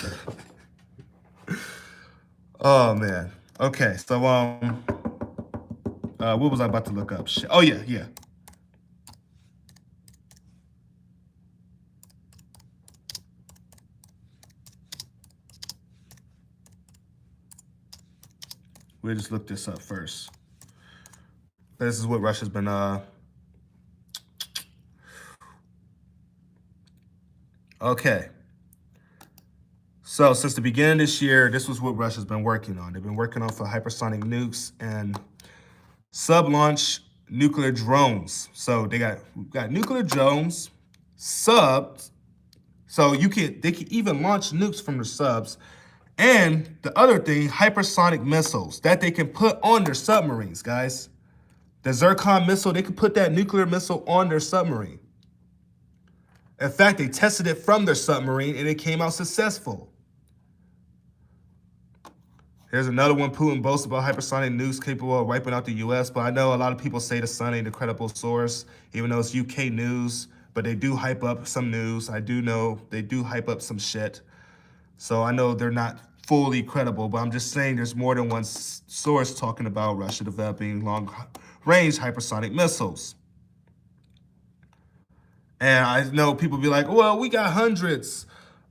Oh man. Okay, so what was I about to look up? Shit. Oh yeah. We'll just look this up first. This is what Russia's been okay. So since the beginning of this year, this was what Russia's been working on. They've been working on for hypersonic nukes and sub-launch nuclear drones. So they got nuclear drones, subs. So they can even launch nukes from their subs. And the other thing, hypersonic missiles that they can put on their submarines, guys. The Zircon missile, they could put that nuclear missile on their submarine. In fact, they tested it from their submarine and it came out successful. Here's another one. Putin boasts about hypersonic nukes capable of wiping out the U.S., but I know a lot of people say the Sun ain't a credible source, even though it's UK news, but they do hype up some news. I do know they do hype up some shit. So I know they're not fully credible, but I'm just saying there's more than one source talking about Russia developing long-range hypersonic missiles. And I know people be like, well, we got hundreds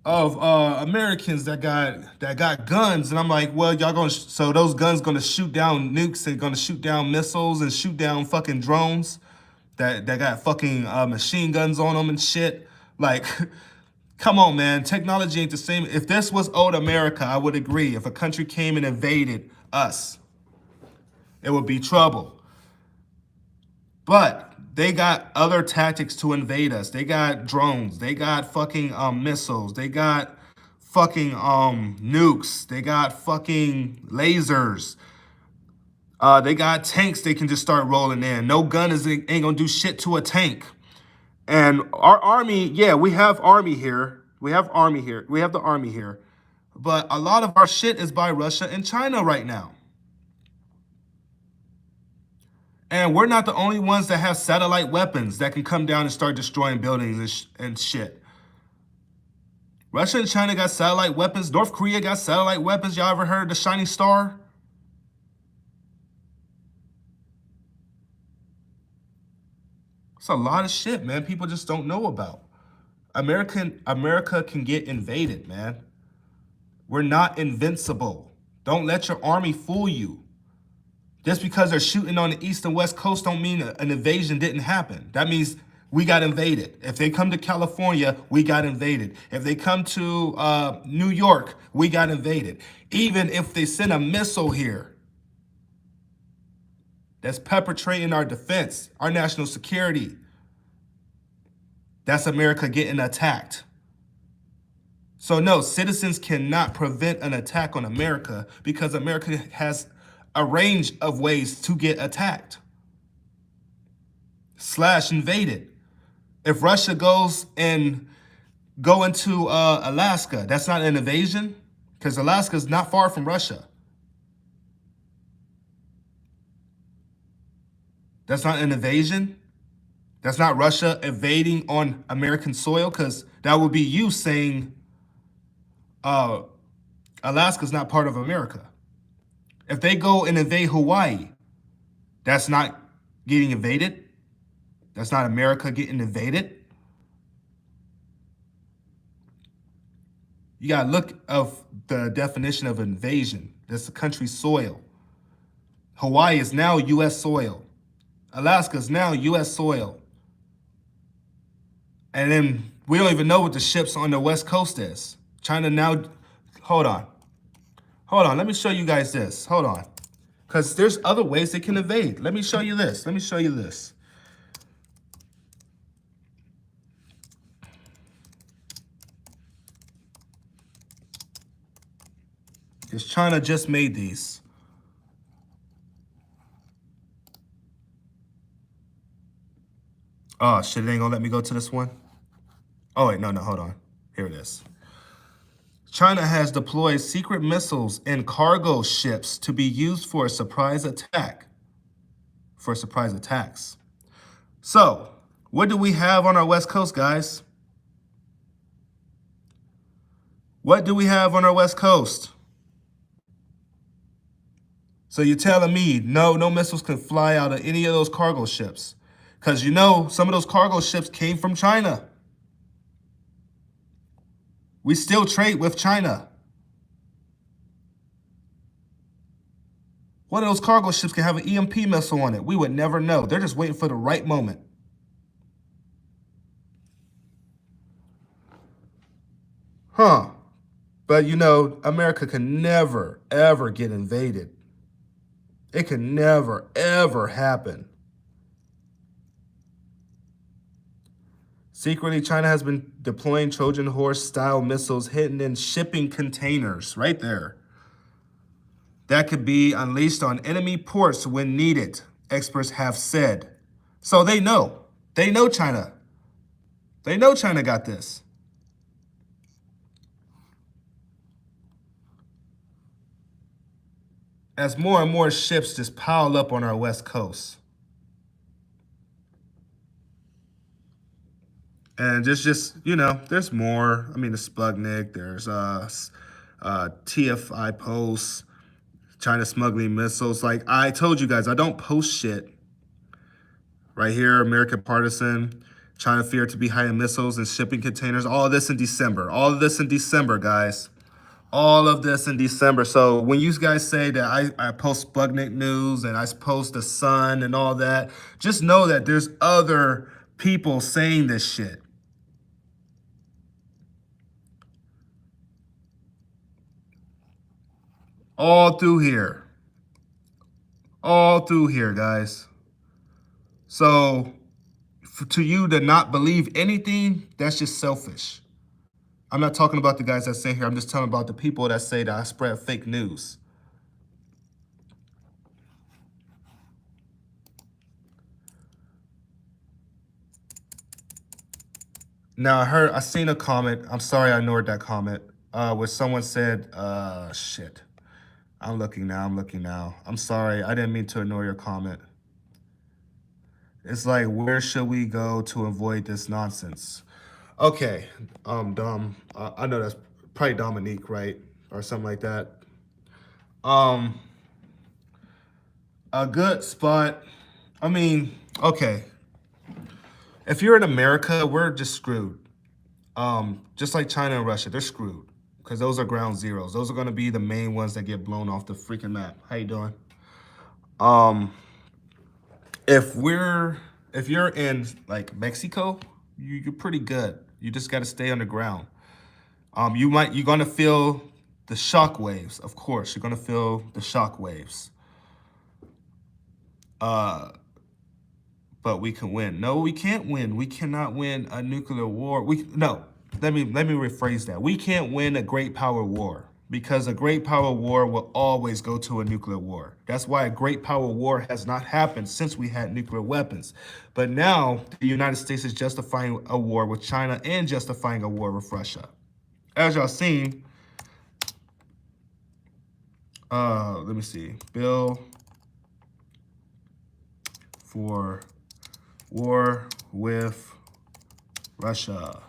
of Americans that got guns, and I'm like, well, y'all gonna so those guns gonna shoot down nukes and gonna shoot down missiles and shoot down fucking drones that got fucking machine guns on them and shit. Like, come on, man, technology ain't the same. If this was old America, I would agree. If a country came and invaded us, it would be trouble. But they got other tactics to invade us. They got drones. They got fucking missiles. They got fucking nukes. They got fucking lasers. They got tanks they can just start rolling in. No gun ain't gonna do shit to a tank. And our army, yeah, we have army here. We have army here. We have the army here. But a lot of our shit is by Russia and China right now. And we're not the only ones that have satellite weapons that can come down and start destroying buildings and shit. Russia and China got satellite weapons. North Korea got satellite weapons. Y'all ever heard of the Shining Star? It's a lot of shit, man. People just don't know about. America can get invaded, man. We're not invincible. Don't let your army fool you. Just because they're shooting on the east and west coast don't mean an invasion didn't happen. That means we got invaded. If they come to California, we got invaded. If they come to New York, we got invaded. Even if they send a missile here that's perpetrating our defense, our national security, that's America getting attacked. So no, citizens cannot prevent an attack on America because America has a range of ways to get attacked / invaded. If Russia goes and go into Alaska, that's not an invasion because Alaska is not far from Russia. That's not an invasion. That's not Russia invading on American soil because that would be you saying Alaska's not part of America. If they go and invade Hawaii, that's not getting invaded. That's not America getting invaded. You gotta look of the definition of invasion. That's the country's soil. Hawaii is now U.S. soil. Alaska is now U.S. soil. And then we don't even know what the ships on the West Coast is. China now, hold on, let me show you guys this, hold on. Because there's other ways they can invade. Let me show you this, Because China just made these. Oh shit, it ain't gonna let me go to this one? Oh wait, no, hold on. Here it is. China has deployed secret missiles in cargo ships to be used for a surprise attack. So, what do we have on our West Coast, guys? What do we have on our West Coast? So you're telling me no missiles can fly out of any of those cargo ships? Because you know some of those cargo ships came from China. We still trade with China. One of those cargo ships can have an EMP missile on it. We would never know. They're just waiting for the right moment. Huh. But you know, America can never, ever get invaded. It can never, ever happen. Secretly, China has been deploying Trojan horse-style missiles hidden in shipping containers. Right there. That could be unleashed on enemy ports when needed, experts have said. So they know. They know China. They know China got this. As more and more ships just pile up on our west coast. And just you know, there's more. I mean, the Sputnik, there's TFI posts, China smuggling missiles. Like I told you guys, I don't post shit. Right here, American Partisan, China feared to be hiding missiles and shipping containers. All of this in December. All of this in December, guys. All of this in December. So when you guys say that I post Sputnik news and I post the Sun and all that, just know that there's other people saying this shit. All through here. All through here, guys. So to you to not believe anything, that's just selfish. I'm not talking about the guys that say here. I'm just talking about the people that say that I spread fake news. Now I seen a comment. I'm sorry I ignored that comment. Where someone said, shit. I'm looking now. I'm sorry. I didn't mean to ignore your comment. It's like, where should we go to avoid this nonsense? Okay, Dom. I know that's probably Dominique, right? Or something like that. A good spot. I mean, okay. If you're in America, we're just screwed. Just like China and Russia, they're screwed. Because those are ground zeros. Those are going to be the main ones that get blown off the freaking map. How you doing? If you're in like Mexico, you're pretty good. You just got to stay underground. You're gonna feel the shock waves. Of course, you're gonna feel the shock waves. But we can win. No, we can't win. We cannot win a nuclear war. Let me rephrase that. We can't win a great power war because a great power war will always go to a nuclear war. That's why a great power war has not happened since we had nuclear weapons. But now the United States is justifying a war with China and justifying a war with Russia. As y'all seen, let me see. Bill for war with Russia.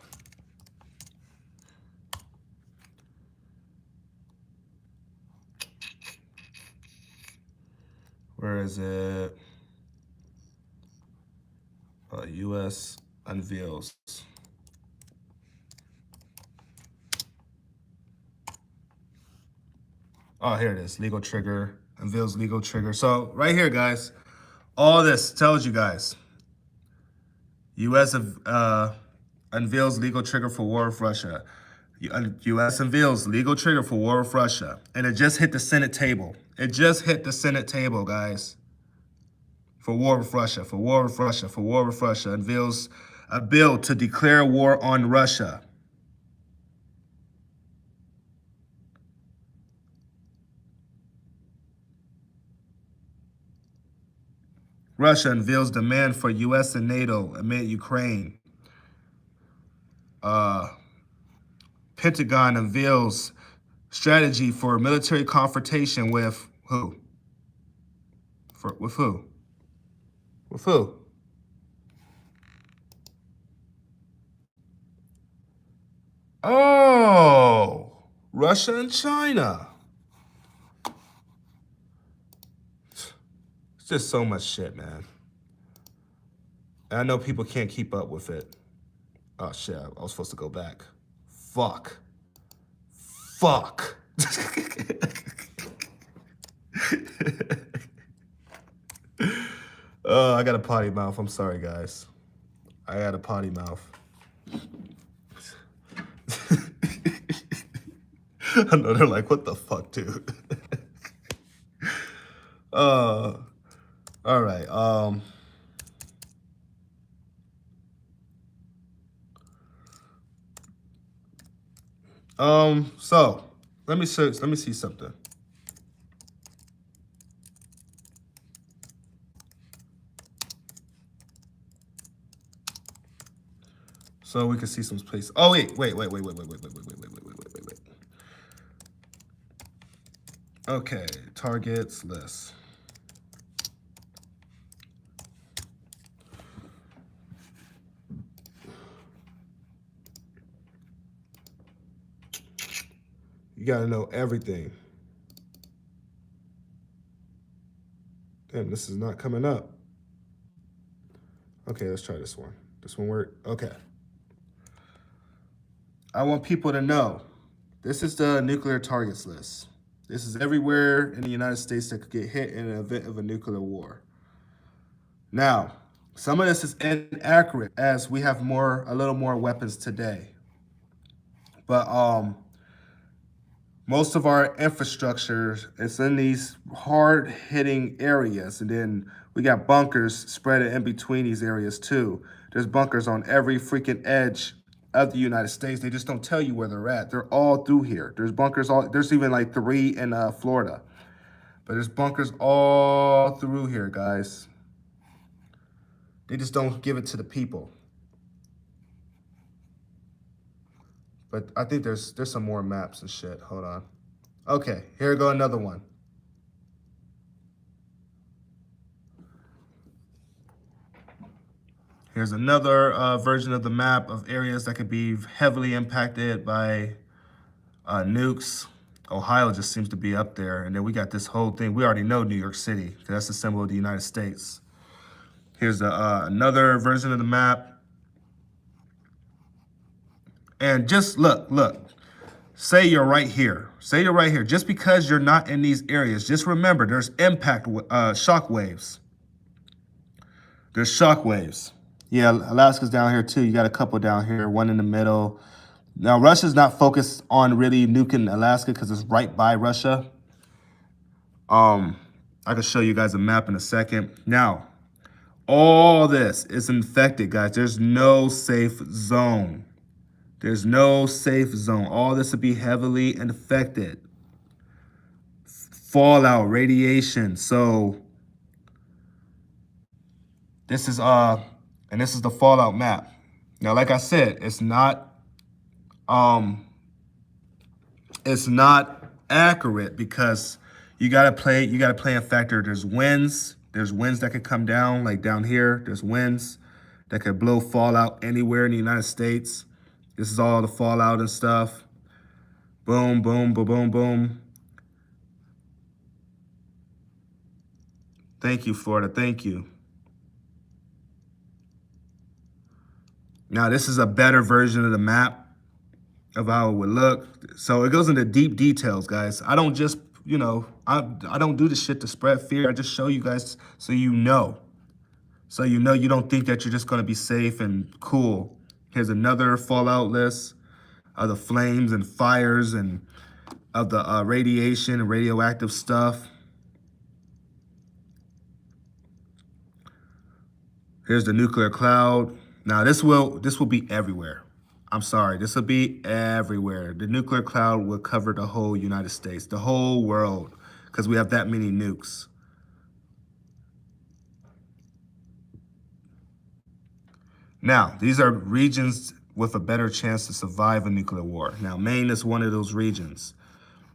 Where is it? U.S. unveils. Oh, here it is. Legal trigger. Unveils legal trigger. So right here, guys, all this tells you guys. U.S. Unveils legal trigger for war with Russia. U.S. unveils legal trigger for war with Russia. And it just hit the Senate table. It just hit the Senate table, guys. For war with Russia, for war with Russia, for war with Russia. Unveils a bill to declare war on Russia. Russia unveils demand for U.S. and NATO amid Ukraine. Pentagon unveils strategy for military confrontation with who? With who? With who? Oh, Russia and China. It's just so much shit, man. And I know people can't keep up with it. Oh, shit. I was supposed to go back. Fuck. Fuck. Oh, I got a potty mouth. I'm sorry, guys. I got a potty mouth. I know they're like, what the fuck, dude? All right. So let me see something. So we can see some place. Oh wait. Okay, targets list. You gotta know everything. Damn, this is not coming up. Okay, let's try this one. This one worked? Okay. I want people to know, this is the nuclear targets list. This is everywhere in the United States that could get hit in an event of a nuclear war. Now, some of this is inaccurate as we have a little more weapons today. But most of our infrastructure is in these hard-hitting areas, and then we got bunkers spread in between these areas too. There's bunkers on every freaking edge of the United States. They just don't tell you where they're at. They're all through here. There's bunkers there's even like 3 in Florida. But there's bunkers all through here, guys. They just don't give it to the people. But I think there's some more maps and shit. Hold on. Okay, here go another one. Here's another version of the map of areas that could be heavily impacted by nukes. Ohio just seems to be up there. And then we got this whole thing. We already know New York City, because that's the symbol of the United States. Here's another version of the map. And just look. Say you're right here. Say you're right here. Just because you're not in these areas, just remember there's shock waves. There's shock waves. Yeah, Alaska's down here too. You got a couple down here, one in the middle. Now, Russia's not focused on really nuking Alaska because it's right by Russia. I can show you guys a map in a second. Now, all this is infected, guys. There's no safe zone. There's no safe zone. All this will be heavily infected. Fallout, radiation. So this is and this is the fallout map. Now, like I said, it's not accurate because you gotta play in factor. There's winds that could come down, like down here. There's winds that could blow fallout anywhere in the United States. This is all the fallout and stuff. Boom, boom, boom, boom, boom. Thank you, Florida. Thank you. Now, this is a better version of the map of how it would look. So it goes into deep details, guys. I don't just, I don't do this shit to spread fear. I just show you guys so you know. So you know you don't think that you're just going to be safe and cool. Here's another fallout list of the flames and fires and of the radiation and radioactive stuff. Here's the nuclear cloud. Now this will be everywhere. I'm sorry, this will be everywhere. The nuclear cloud will cover the whole United States, the whole world, because we have that many nukes. Now, these are regions with a better chance to survive a nuclear war. Now, Maine is one of those regions.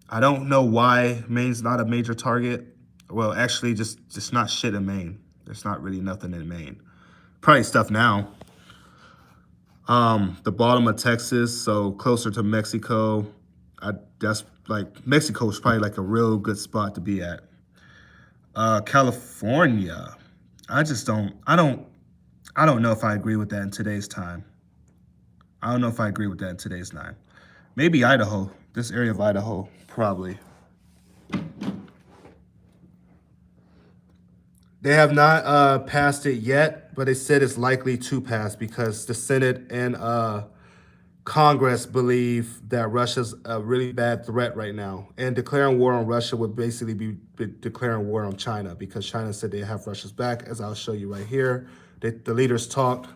I don't know why Maine's not a major target. Well, actually, just not shit in Maine. There's not really nothing in Maine. Probably stuff now. The bottom of Texas, so closer to Mexico. That's like, Mexico is probably like a real good spot to be at. California. I don't know if I agree with that in today's time. I don't know if I agree with that in today's time. Maybe Idaho, this area of Idaho, probably. They have not passed it yet, but they said it's likely to pass because the Senate and Congress believe that Russia's a really bad threat right now. And declaring war on Russia would basically be declaring war on China because China said they have Russia's back, as I'll show you right here. The leaders talked.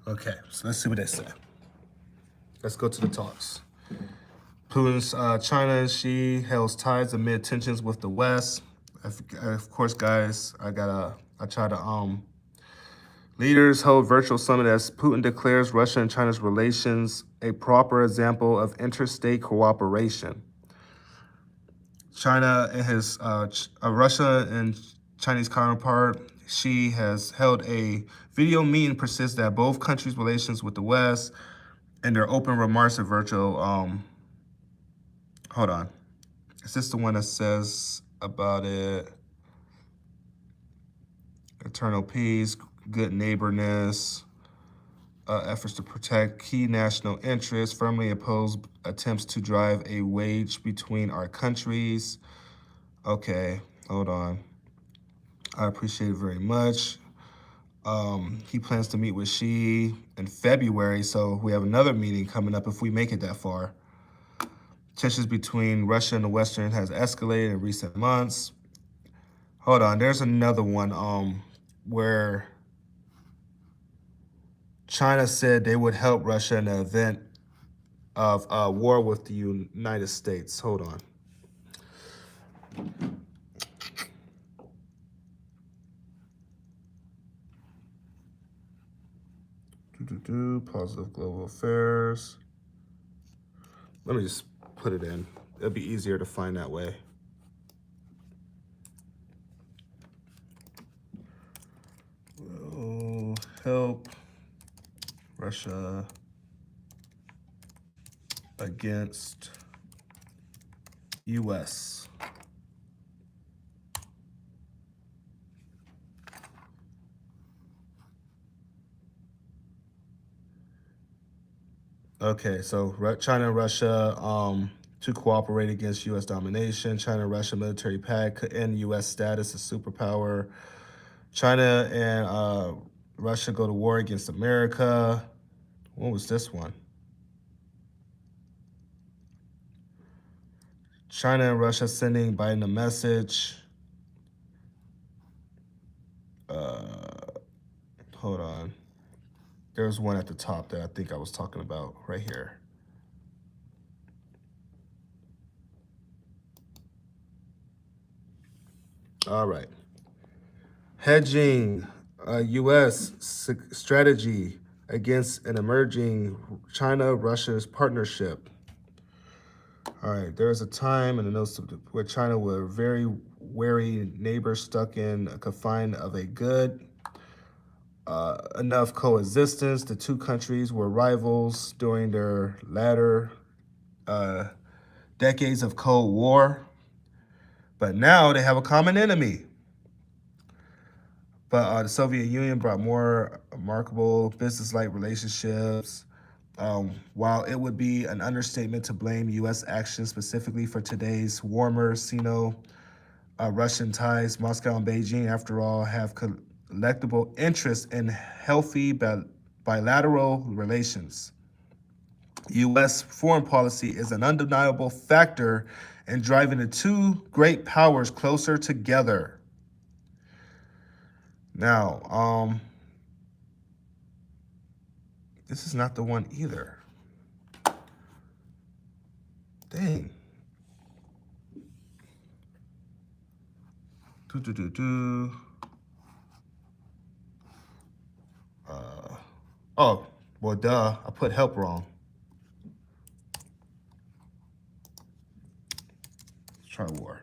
Okay, so let's see what they say. Let's go to the talks. Putin's China and Xi held ties amid tensions with the West. Of course, guys, I try to leaders hold virtual summit as Putin declares Russia and China's relations a proper example of interstate cooperation. China and his Russia and Chinese counterpart Xi has held a video meeting persists that both countries' relations with the West and their open remarks are virtual. Hold on. Is this the one that says about it? Eternal peace, good neighborness, efforts to protect key national interests, firmly oppose attempts to drive a wedge between our countries. Okay, hold on. I appreciate it very much. He plans to meet with Xi in February, so we have another meeting coming up if we make it that far. Tensions between Russia and the Western has escalated in recent months. Hold on, there's another one where China said they would help Russia in the event of war with the United States. Hold on. Positive global affairs. Let me just put it in. It'll be easier to find that way. Will help Russia against U.S. Okay, so China and Russia to cooperate against U.S. domination. China and Russia military pact could end U.S. status as superpower. China and Russia go to war against America. What was this one? China and Russia sending Biden a message. Hold on. There's one at the top that I think I was talking about right here. All right. Hedging U.S. strategy against an emerging China-Russia's partnership. All right, there was a time in the notes where China were very wary neighbors stuck in a confine of a good enough coexistence. The two countries were rivals during their latter decades of Cold War, but now they have a common enemy. But the Soviet Union brought more remarkable business-like relationships. While it would be an understatement to blame U.S. actions specifically for today's warmer Sino-Russian ties, Moscow and Beijing, after all, have collectible interest in healthy bilateral relations. U.S. foreign policy is an undeniable factor in driving the two great powers closer together. Now, this is not the one either. Dang. Oh, Well, duh, I put help wrong. Let's try war.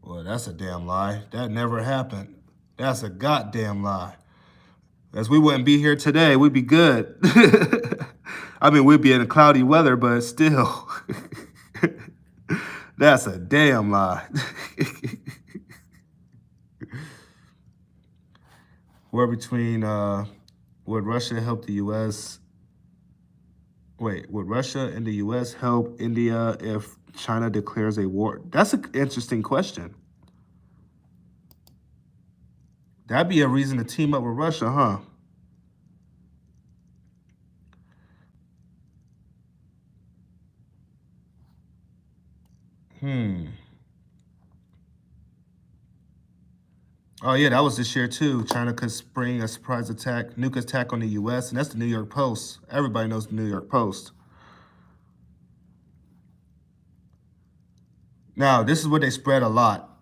Well, that's a damn lie. That never happened. That's a goddamn lie. As we wouldn't be here today, we'd be good. I mean, we'd be in cloudy weather, but still. That's a damn lie. War between, would Russia help the U.S.? Wait, would Russia and the U.S. help India if China declares a war? That's an interesting question. That'd be a reason to team up with Russia, huh? Oh yeah, that was this year too. China could spring a surprise attack, nuke attack on the U.S., and that's the New York Post. Everybody knows the New York Post. Now, this is what they spread a lot,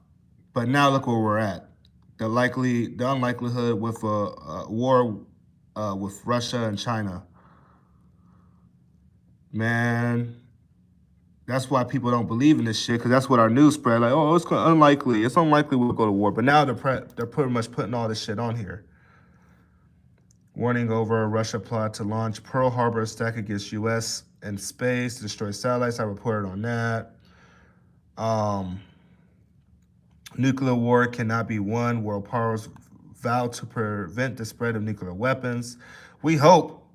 but now look where we're at. The unlikelihood with a war with Russia and China. Man, that's why people don't believe in this shit, because that's what our news spread. Like, oh, it's unlikely. It's unlikely we'll go to war. But now they're pretty much putting all this shit on here. Warning over Russia plot to launch Pearl Harbor attack against U.S. in space to destroy satellites. I reported on that. Nuclear war cannot be won. World powers vow to prevent the spread of nuclear weapons. We hope,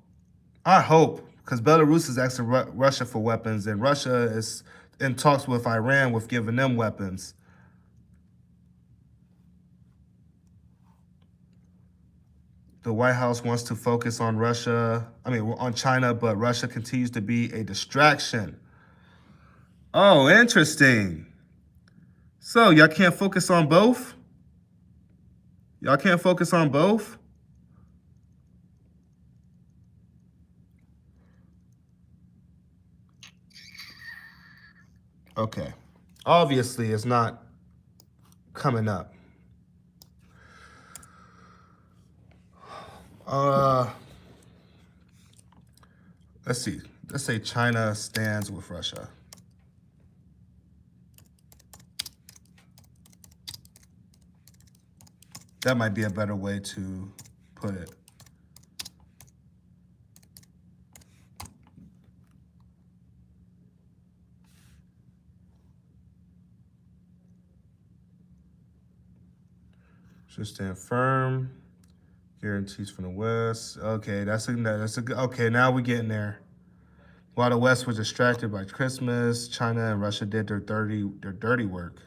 I hope, because Belarus is asking Russia for weapons, and Russia is in talks with Iran with giving them weapons. The White House wants to focus on on China, but Russia continues to be a distraction. Oh, interesting. So y'all can't focus on both? Y'all can't focus on both? Okay. Obviously, it's not coming up. Let's see. Let's say China stands with Russia. That might be a better way to put it. Should stand firm. Guarantees from the West. Okay, that's a good. Okay, now we're getting there. While the West was distracted by Christmas, China and Russia did their dirty work.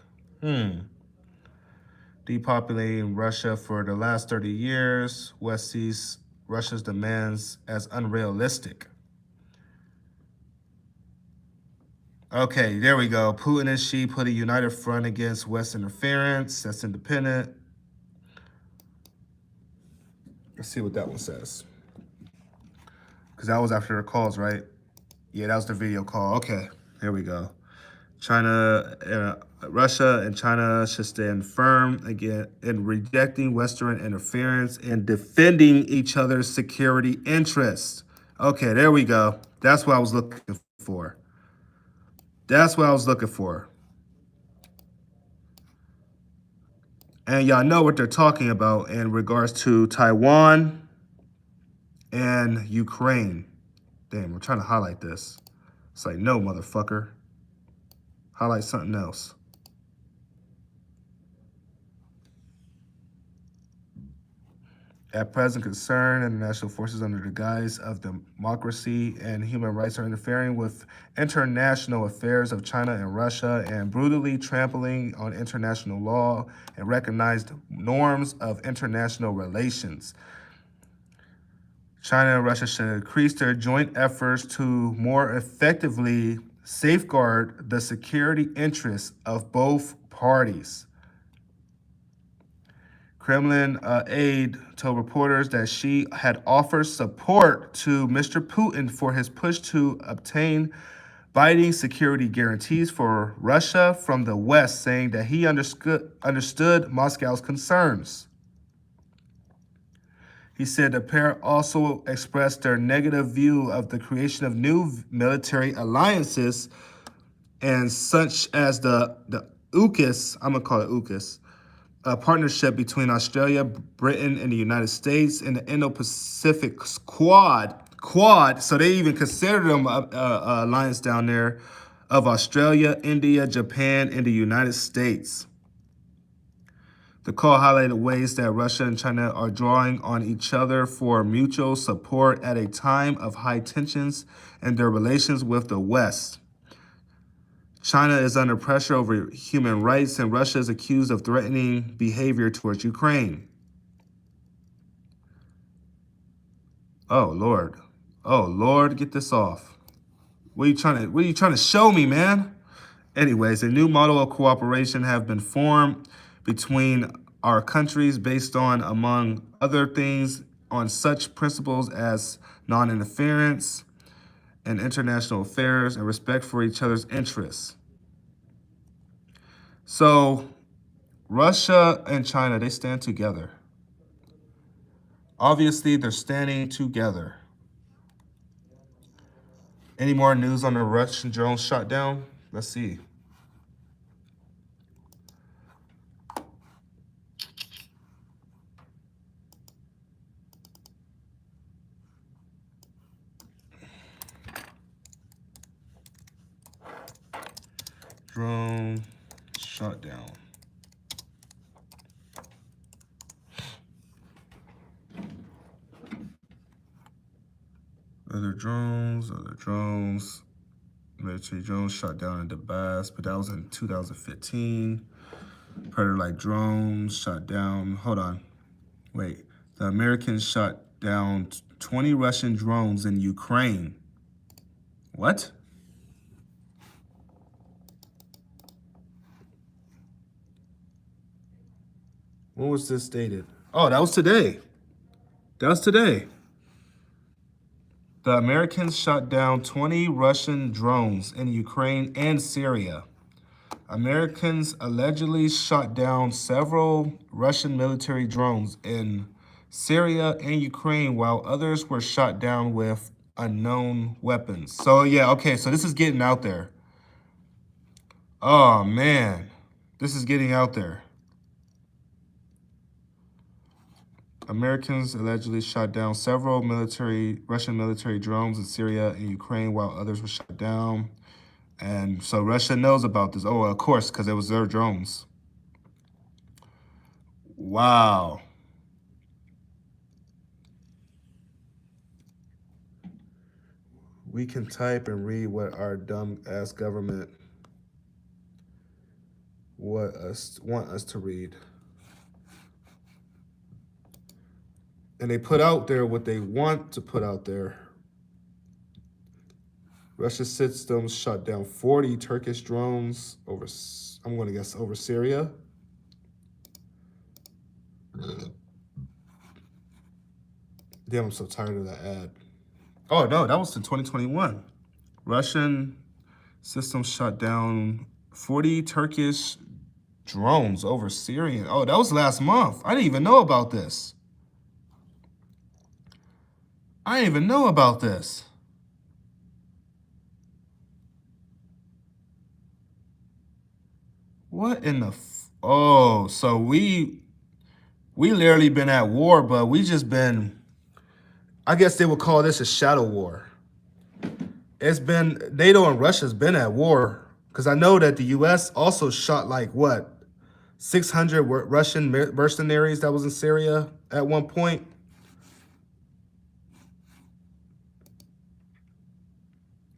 Depopulating Russia for the last 30 years, West sees Russia's demands as unrealistic. Okay, there we go. Putin and Xi put a united front against West interference. That's independent. Let's see what that one says. Because that was after their calls, right? Yeah, that was the video call. Okay, here we go. Russia and China should stand firm again in rejecting Western interference and defending each other's security interests. Okay, there we go. That's what I was looking for. That's what I was looking for. And y'all know what they're talking about in regards to Taiwan and Ukraine. Damn, I'm trying to highlight this. It's like, no, motherfucker. Highlight something else. At present, concern international forces under the guise of democracy and human rights are interfering with international affairs of China and Russia and brutally trampling on international law and recognized norms of international relations. China and Russia should increase their joint efforts to more effectively safeguard the security interests of both parties. Kremlin aide told reporters that she had offered support to Mr. Putin for his push to obtain biting security guarantees for Russia from the West, saying that he understood Moscow's concerns. He said the pair also expressed their negative view of the creation of new military alliances, and such as the AUKUS, I'm going to call it AUKUS, a partnership between Australia, Britain, and the United States in the Indo-Pacific Quad. So they even consider them a alliance down there of Australia, India, Japan, and the United States. The call highlighted ways that Russia and China are drawing on each other for mutual support at a time of high tensions in their relations with the West. China is under pressure over human rights, and Russia is accused of threatening behavior towards Ukraine. Oh, Lord. Oh, Lord, get this off. What are you trying to show me, man? Anyways, a new model of cooperation have been formed between our countries based on, among other things, on such principles as non-interference in international affairs and respect for each other's interests. So, Russia and China, they stand together. Obviously, they're standing together. Any more news on the Russian drone shot down? Let's see. Drone shot down. Other drones, military drones shot down in Donbass, but that was in 2015. Predator-like drones shot down, hold on, wait. The Americans shot down 20 Russian drones in Ukraine. What? When was this dated? Oh, that was today. The Americans shot down 20 Russian drones in Ukraine and Syria. Americans allegedly shot down several Russian military drones in Syria and Ukraine, while others were shot down with unknown weapons. So yeah, okay, so this is getting out there. Oh man, this is getting out there. Americans allegedly shot down several Russian military drones in Syria and Ukraine, while others were shot down. And so Russia knows about this. Oh, of course, because it was their drones. Wow. We can type and read what our dumb-ass government want us to read. And they put out there what they want to put out there. Russia systems shot down 40 Turkish drones over, I'm going to guess, over Syria. Damn, I'm so tired of that ad. Oh, no, that was in 2021. Russian systems shot down 40 Turkish drones over Syria. Oh, that was last month. I didn't even know about this. What in the oh, so we literally been at war, but we just been, I guess they would call this a shadow war. It's been, NATO and Russia's been at war, because I know that the US also shot like what, 600 Russian mercenaries that was in Syria at one point.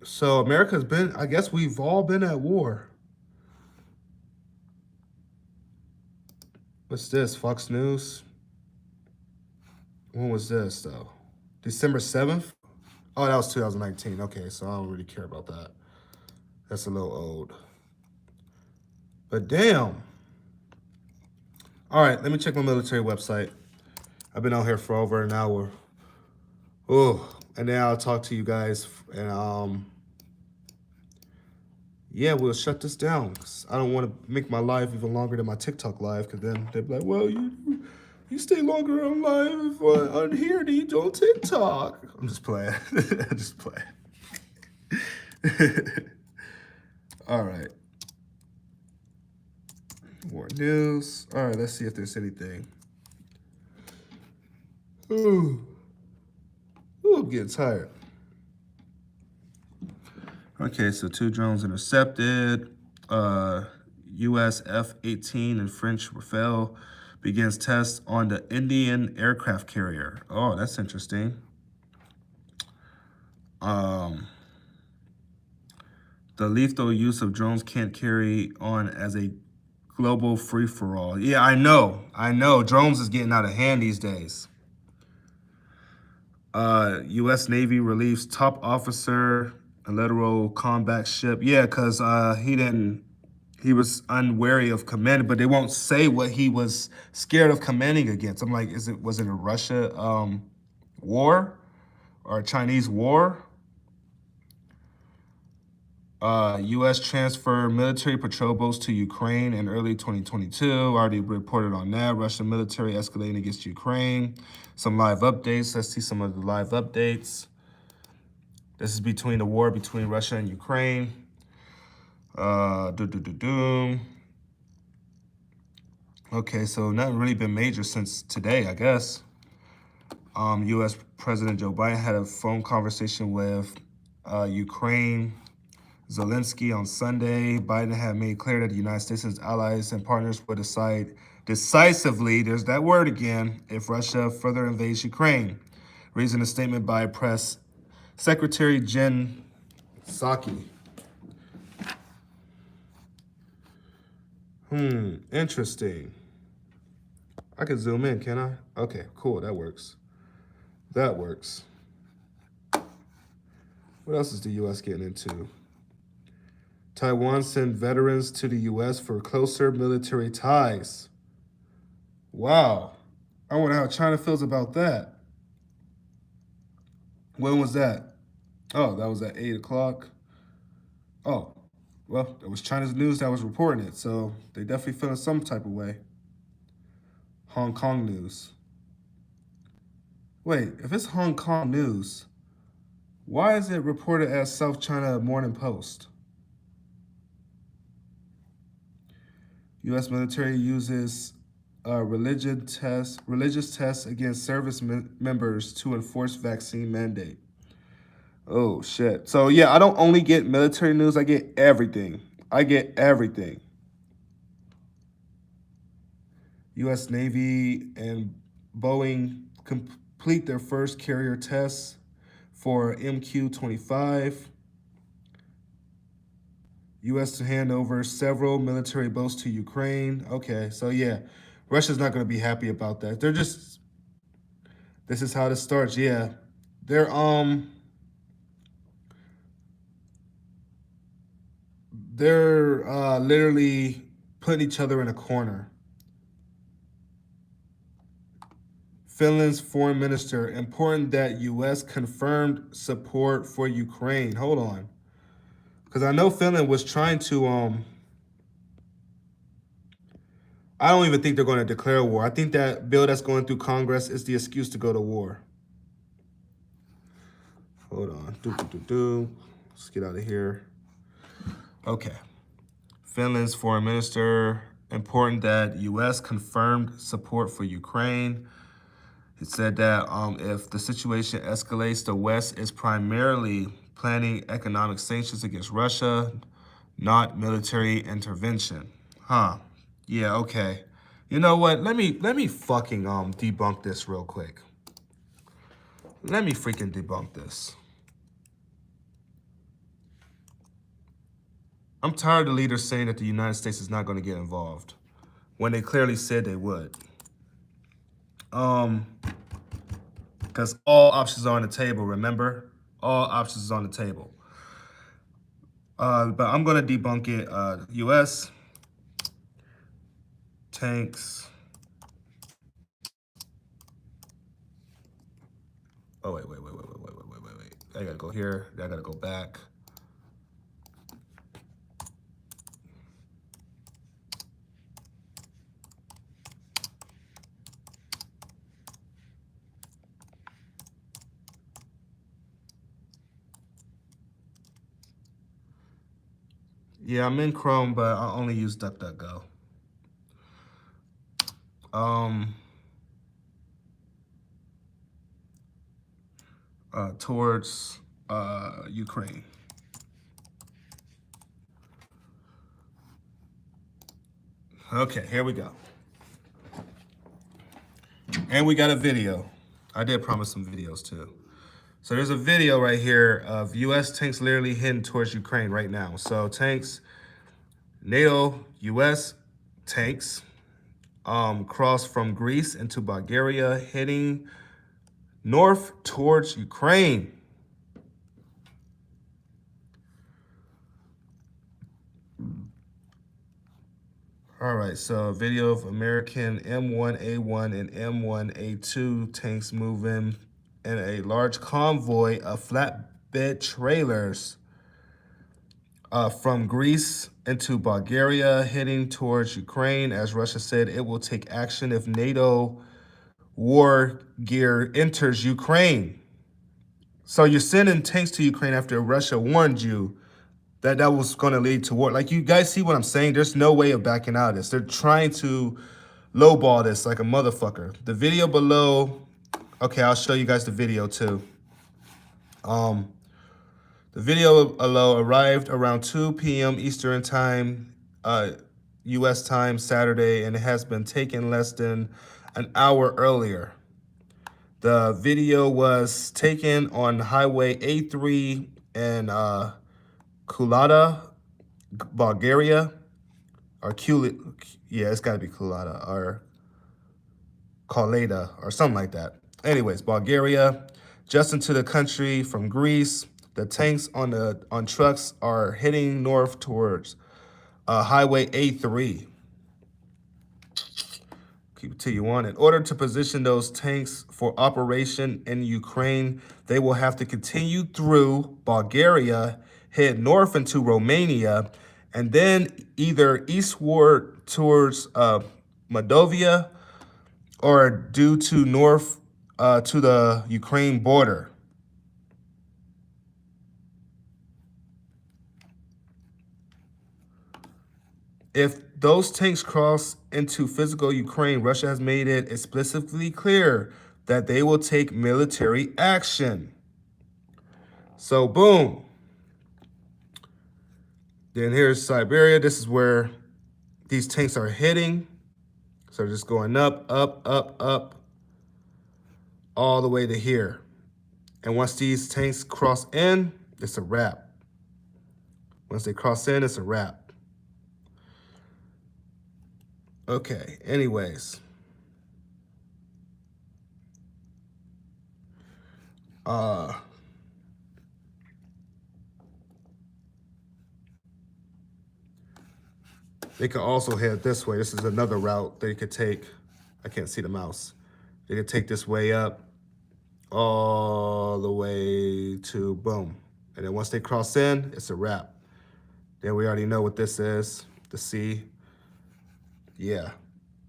So America's been, I guess we've all been at war. What's this, Fox News? When was this, though? December 7th? Oh, that was 2019. Okay, so I don't really care about that. That's a little old. But damn. All right, let me check my military website. I've been out here for over an hour. Oh, and then I'll talk to you guys. And yeah, we'll shut this down. 'Cause I don't want to make my live even longer than my TikTok live, because then they'd be like, well, you stay longer on live on here than you do on TikTok. I'm just playing. I'm just playing. All right. More news. All right, let's see if there's anything. Ooh, I'm getting tired. Okay, so 2 drones intercepted. U.S. F-18 and French Rafale begins tests on the Indian aircraft carrier. Oh, that's interesting. The lethal use of drones can't carry on as a global free-for-all. Yeah, I know. Drones is getting out of hand these days. U.S. Navy relieves top officer, a littoral combat ship. Yeah, because he was unwary of commanding, but they won't say what he was scared of commanding against. I'm like, was it a Russia war or a Chinese war? U.S. transfer military patrol boats to Ukraine in early 2022. Already reported on that. Russian military escalating against Ukraine. Some live updates. Let's see some of the live updates. This is between the war between Russia and Ukraine. Okay, so nothing really been major since today, I guess. U.S. President Joe Biden had a phone conversation with Ukraine Zelensky on Sunday. Biden had made clear that the United States and its allies and partners would decide decisively, there's that word again, if Russia further invades Ukraine. Reason a statement by Press Secretary Jen Psaki. Interesting. I can zoom in, can I? Okay, cool, that works. That works. What else is the U.S. getting into? Taiwan sent veterans to the U.S. for closer military ties. Wow. I wonder how China feels about that. When was that? Oh, that was at 8 o'clock. Oh, well, it was China's news that was reporting it, so they definitely feeling some type of way. Hong Kong news. Wait, if it's Hong Kong news, why is it reported as South China Morning Post? U.S. military uses religious tests against service members to enforce vaccine mandate. Oh, shit. So, yeah, I don't only get military news. I get everything. U.S. Navy and Boeing complete their first carrier tests for MQ-25. U.S. to hand over several military boats to Ukraine. Okay, so yeah, Russia's not going to be happy about that. This is how this starts. Yeah, they're literally putting each other in a corner. Finland's foreign minister, important that U.S. confirmed support for Ukraine. Hold on. Because I know Finland was trying to, I don't even think they're going to declare war. I think that bill that's going through Congress is the excuse to go to war. Hold on. Let's get out of here. Okay. Finland's foreign minister, important that U.S. confirmed support for Ukraine. It said that if the situation escalates, the West is primarily planning economic sanctions against Russia, not military intervention. Huh. Yeah, okay. You know what? Let me fucking debunk this real quick. Let me freaking debunk this. I'm tired of leaders saying that the United States is not going to get involved when they clearly said they would. Because all options are on the table, remember? All options are on the table. But I'm going to debunk it. U.S. tanks. Oh, wait. I got to go here. I got to go back. Yeah, I'm in Chrome, but I only use DuckDuckGo. Towards Ukraine. Okay, here we go. And we got a video. I did promise some videos too. So there's a video right here of U.S. tanks literally heading towards Ukraine right now. So tanks, NATO, U.S. tanks cross from Greece into Bulgaria, heading north towards Ukraine. All right, so a video of American M1A1 and M1A2 tanks moving in a large convoy of flatbed trailers from Greece into Bulgaria, heading towards Ukraine. As Russia said, it will take action if NATO war gear enters Ukraine. So you're sending tanks to Ukraine after Russia warned you that was going to lead to war. Like, you guys see what I'm saying? There's no way of backing out of this. They're trying to lowball this like a motherfucker. The video below, okay, I'll show you guys the video too. The video below arrived around 2 p.m. Eastern time, U.S. time, Saturday, and it has been taken less than an hour earlier. The video was taken on Highway A3 in Kulada, Bulgaria, or yeah, it's got to be Kulada or Kaleda or something like that. Anyways, Bulgaria, just into the country from Greece. The tanks on trucks are heading north towards Highway A3. Keep it till you want. In order to position those tanks for operation in Ukraine, they will have to continue through Bulgaria, head north into Romania, and then either eastward towards Moldova or due to north to the Ukraine border. If those tanks cross into physical Ukraine, Russia has made it explicitly clear that they will take military action. So boom. Then here's Siberia. This is where these tanks are heading. So just going up, up, up, up, all the way to here. And once these tanks cross in, it's a wrap. Once they cross in, it's a wrap. Okay, anyways. They could also head this way. This is another route they could take. I can't see the mouse. They could take this way up all the way to boom. And then once they cross in, it's a wrap. Then we already know what this is, the sea. Yeah,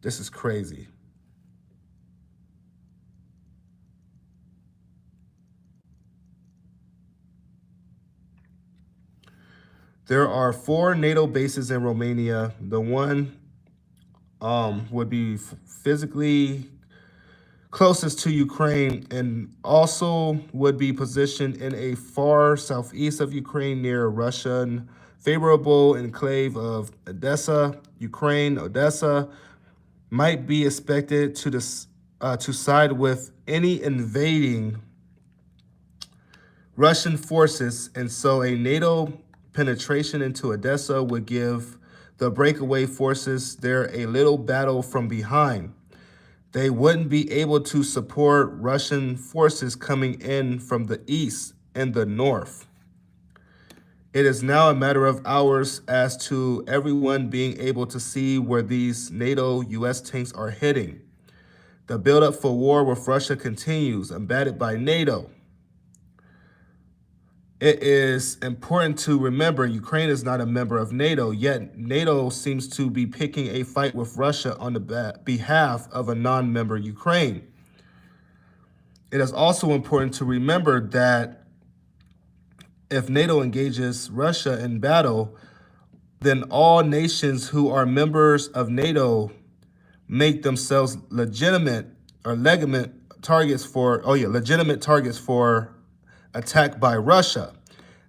this is crazy. There are 4 NATO bases in Romania. The one would be physically closest to Ukraine and also would be positioned in a far southeast of Ukraine near Russian favorable enclave of Odessa, Ukraine. Odessa might be expected to side with any invading Russian forces, and so a NATO penetration into Odessa would give the breakaway forces there a little battle from behind. They wouldn't be able to support Russian forces coming in from the east and the north. It is now a matter of hours as to everyone being able to see where these NATO U.S. tanks are heading. The buildup for war with Russia continues, embattled by NATO. It is important to remember Ukraine is not a member of NATO, yet NATO seems to be picking a fight with Russia on the behalf of a non-member Ukraine. It is also important to remember that if NATO engages Russia in battle, then all nations who are members of NATO make themselves legitimate targets for attack by Russia.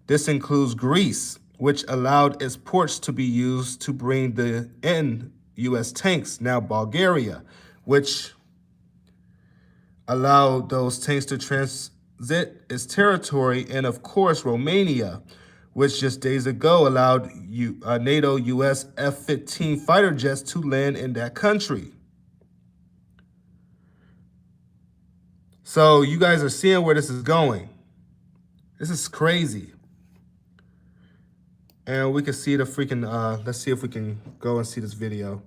This includes Greece, which allowed its ports to be used to bring in U.S. tanks. Now Bulgaria, which allowed those tanks to transit its territory. And of course, Romania, which just days ago allowed NATO U.S. F-15 fighter jets to land in that country. So you guys are seeing where this is going. This is crazy. And we can see the freaking, let's see if we can go and see this video.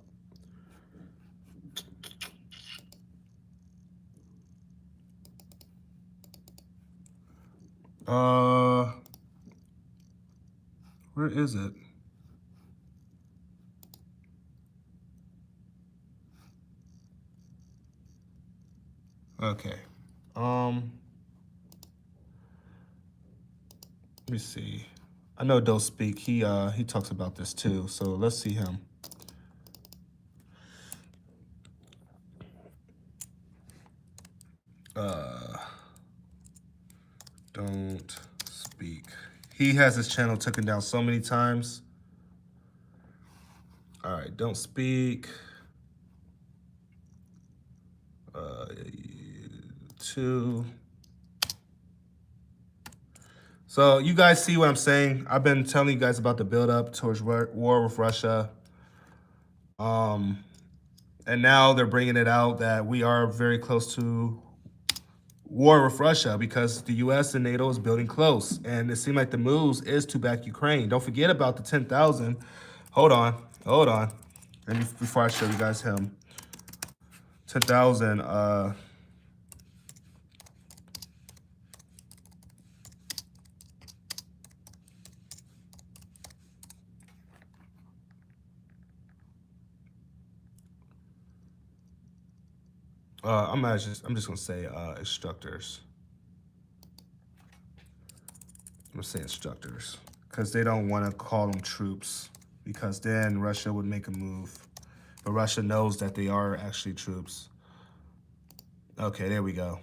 Where is it? Okay. Let me see. I know Don't Speak. He talks about this too. So let's see him. Don't Speak. He has his channel taken down so many times. All right, Don't Speak. 2. So you guys see what I'm saying? I've been telling you guys about the buildup towards war with Russia. And now they're bringing it out that we are very close to war with Russia because the U.S. and NATO is building close. And it seemed like the moves is to back Ukraine. Don't forget about the 10,000. Hold on. And before I show you guys him. 10,000, I'm just gonna say instructors. I'm gonna say instructors because they don't want to call them troops because then Russia would make a move, but Russia knows that they are actually troops. Okay, there we go.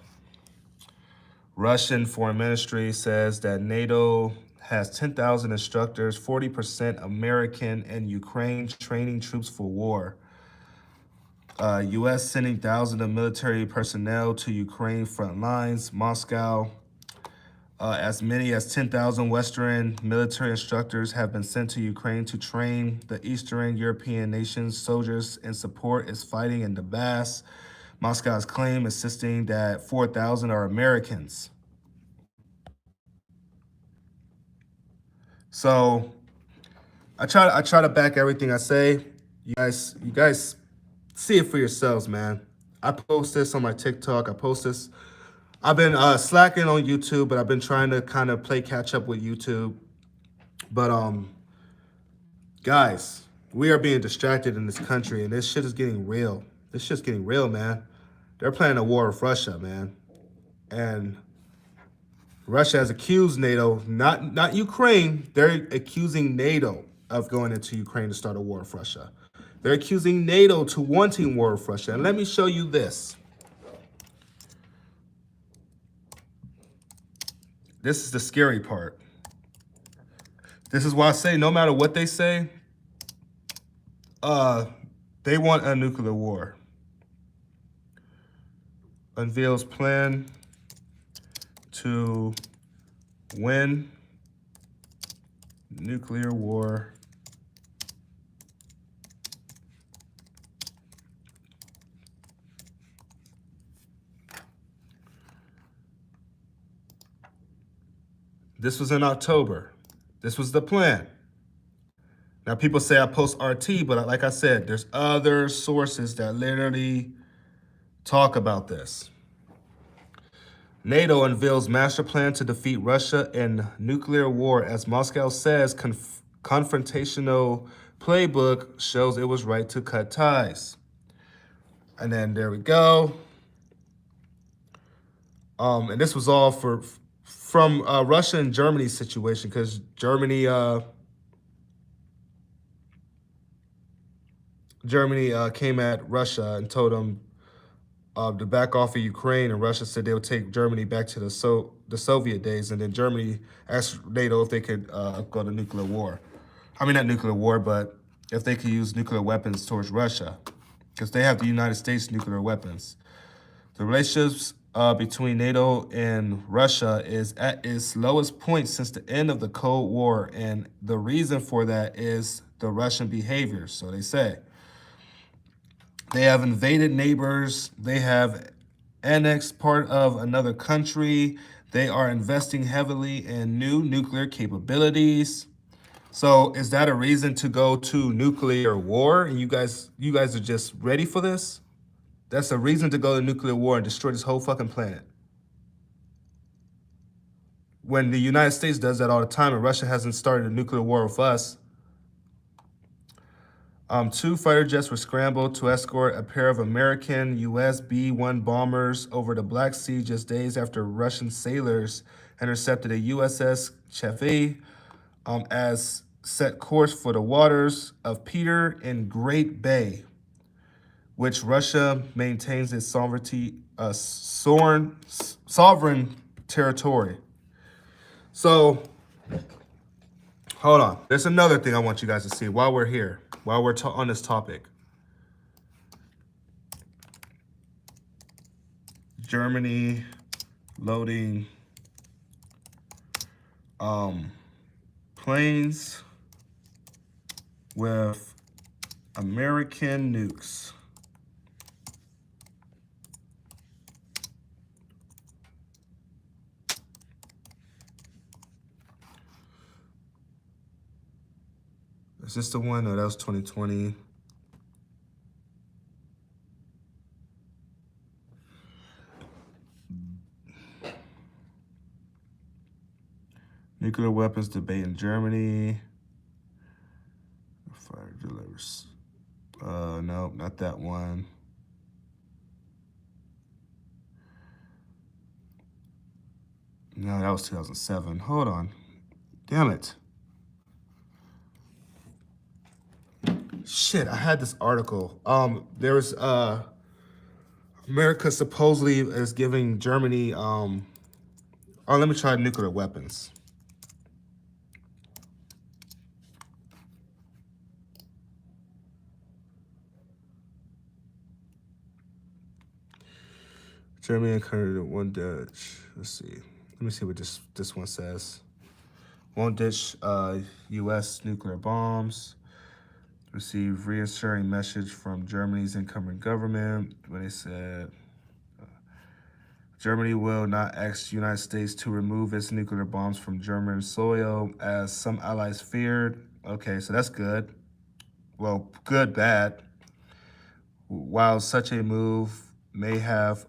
Russian Foreign Ministry says that NATO has 10,000 instructors, 40% American and Ukraine training troops for war. U.S. sending thousands of military personnel to Ukraine front lines. Moscow, as many as 10,000 Western military instructors have been sent to Ukraine to train the Eastern European nations' soldiers and support its fighting in Donbass. Moscow's claim insisting that 4,000 are Americans. So I try to back everything I say. You guys see it for yourselves, man. I post this on my TikTok. I post this. I've been slacking on YouTube, but I've been trying to kind of play catch up with YouTube. But guys, we are being distracted in this country, and this shit is getting real. This shit's getting real, man. They're planning a war with Russia, man. And Russia has accused NATO, not Ukraine, they're accusing NATO of going into Ukraine to start a war with Russia. They're accusing NATO to wanting war with Russia. And let me show you this. This is the scary part. This is why I say no matter what they say, they want a nuclear war. Unveils plan to win nuclear war. This was in October. This was the plan. Now, people say I post RT, but like I said, there's other sources that literally talk about this. NATO unveils master plan to defeat Russia in nuclear war as Moscow says confrontational playbook shows it was right to cut ties. And then there we go. And this was all from Russia and Germany's situation because Germany Germany came at Russia and told them to back off of Ukraine, and Russia said they would take Germany back to the Soviet days, and then Germany asked NATO if they could go to nuclear war. I mean, not nuclear war, but if they could use nuclear weapons towards Russia, because they have the United States nuclear weapons. The relationships between NATO and Russia is at its lowest point since the end of the Cold War, and the reason for that is the Russian behavior, so they say. They have invaded neighbors. They have annexed part of another country. They are investing heavily in new nuclear capabilities. So is that a reason to go to nuclear war? And you guys are just ready for this? That's a reason to go to nuclear war and destroy this whole fucking planet. When the United States does that all the time and Russia hasn't started a nuclear war with us. 2 fighter jets were scrambled to escort a pair of American US B-1 bombers over the Black Sea just days after Russian sailors intercepted a USS Chevy as set course for the waters of Peter in Great Bay, which Russia maintains its sovereign territory. So, hold on. There's another thing I want you guys to see while we're here. While we're on this topic, Germany loading planes with American nukes. Is this the one? No, that was 2020. Nuclear weapons debate in Germany. Fire delivers. No, not that one. No, that was 2007. Hold on. Damn it. Shit, I had this article. There was America supposedly is giving Germany let me try nuclear weapons. Germany encountered one ditch. Let's see. Let me see what this one says. Won't ditch U.S. nuclear bombs. Received reassuring message from Germany's incoming government when they said Germany will not ask the United States to remove its nuclear bombs from German soil as some allies feared. Okay, so that's good. Well, good, bad. While such a move may have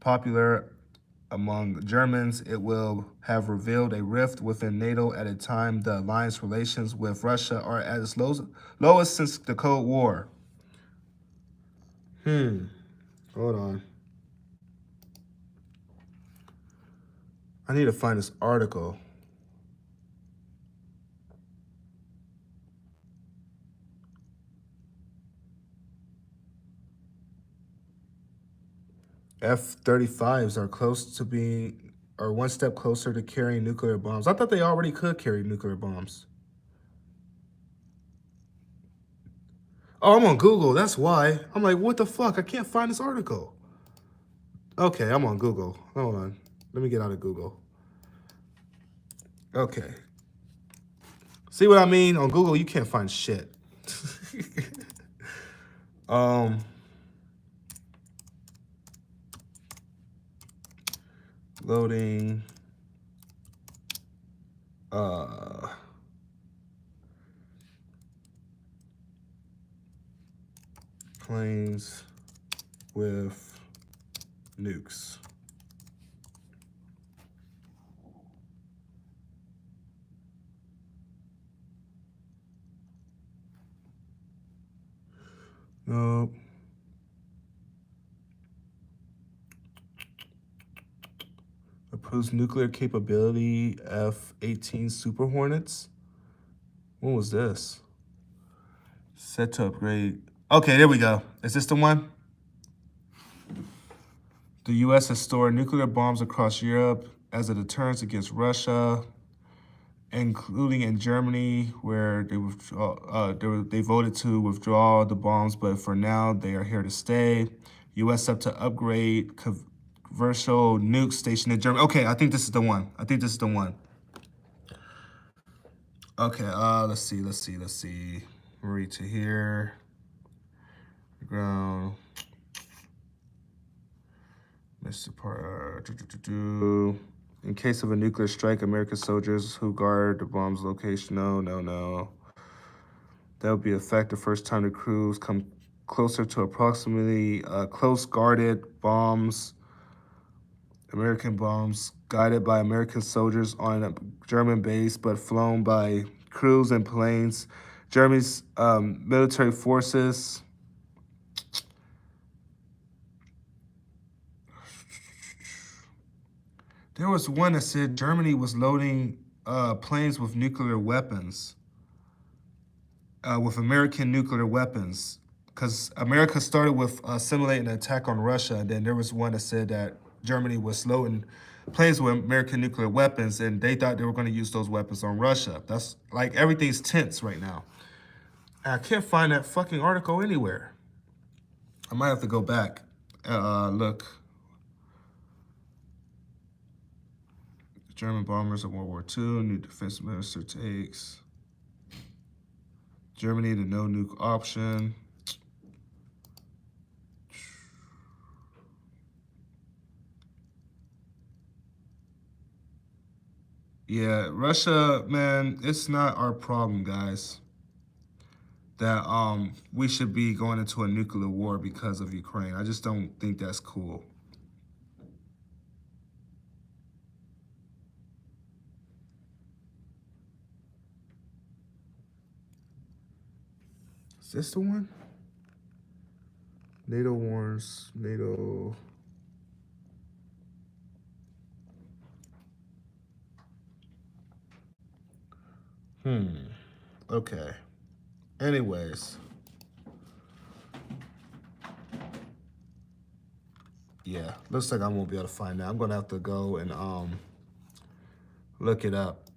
popular among Germans, it will have revealed a rift within NATO at a time the alliance relations with Russia are at its lowest since the Cold War. Hold on. I need to find this article. F-35s are one step closer to carrying nuclear bombs. I thought they already could carry nuclear bombs. Oh, I'm on Google, that's why. I'm like, what the fuck? I can't find this article. Okay, I'm on Google. Hold on. Let me get out of Google. Okay. See what I mean? On Google, you can't find shit. Loading. Planes with nukes. Nope. Approves nuclear capability F-18 Super Hornets. When was this? Set to upgrade Okay, there we go. Is this the one? The U.S. has stored nuclear bombs across Europe as a deterrence against Russia, including in Germany, where they voted to withdraw the bombs, but for now they are here to stay. U.S. set to upgrade controversial nuke station in Germany. Okay, I think this is the one. I think this is the one. Okay, let's see. Read to here. Ground. Mr. In case of a nuclear strike, American soldiers who guard the bomb's location. No. That would be a fact the first time the crews come closer to approximately close guarded bombs, American bombs, guided by American soldiers on a German base, but flown by crews and planes. Germany's military forces. There was one that said Germany was loading planes with nuclear weapons, with American nuclear weapons. Because America started with simulating an attack on Russia, and then there was one that said that Germany was loading planes with American nuclear weapons, and they thought they were going to use those weapons on Russia. That's like everything's tense right now. I can't find that fucking article anywhere. I might have to go back, look. German bombers of World War II, new defense minister takes. Germany to no nuke option. Yeah, Russia, man, it's not our problem, guys. That we should be going into a nuclear war because of Ukraine. I just don't think that's cool. Is this the one? NATO warns, NATO. Okay. Anyways. Yeah, looks like I won't be able to find that. I'm gonna have to go and look it up.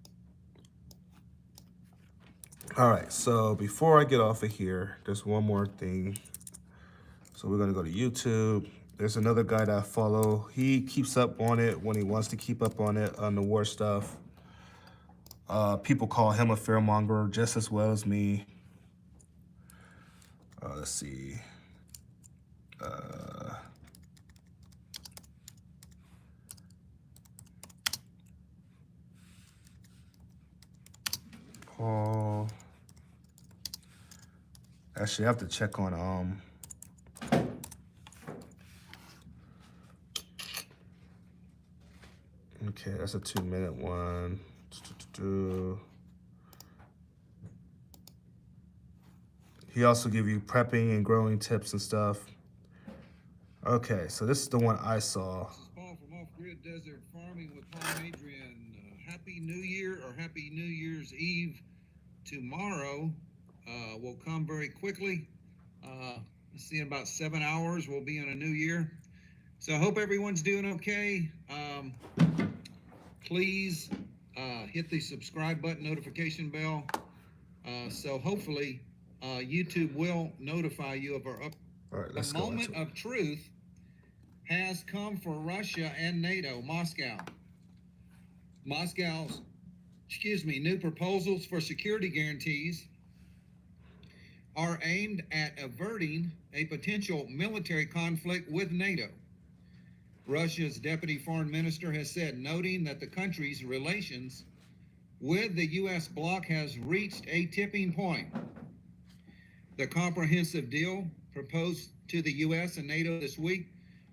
All right, so before I get off of here, there's one more thing. So we're gonna go to YouTube. There's another guy that I follow. He keeps up on it when he wants to keep up on it, on the war stuff. People call him a fearmonger just as well as me. Let's see. Paul. Actually, I have to check on okay, that's a 2-minute one. He also give you prepping and growing tips and stuff. Okay, so this is the one I saw. Paul from Off-Grid Desert Farming with Paul and Adrian. Happy New Year or Happy New Year's Eve. Tomorrow will come very quickly. Let's see, in about 7 hours, we'll be in a new year. So I hope everyone's doing okay. Please hit the subscribe button, notification bell. So hopefully YouTube will notify you of our up. All right, let's go. The moment of truth has come for Russia and NATO. Moscow's new proposals for security guarantees are aimed at averting a potential military conflict with NATO. Russia's deputy foreign minister has said, noting that the country's relations with the U.S. bloc has reached a tipping point. The comprehensive deal proposed to the U.S. and NATO this week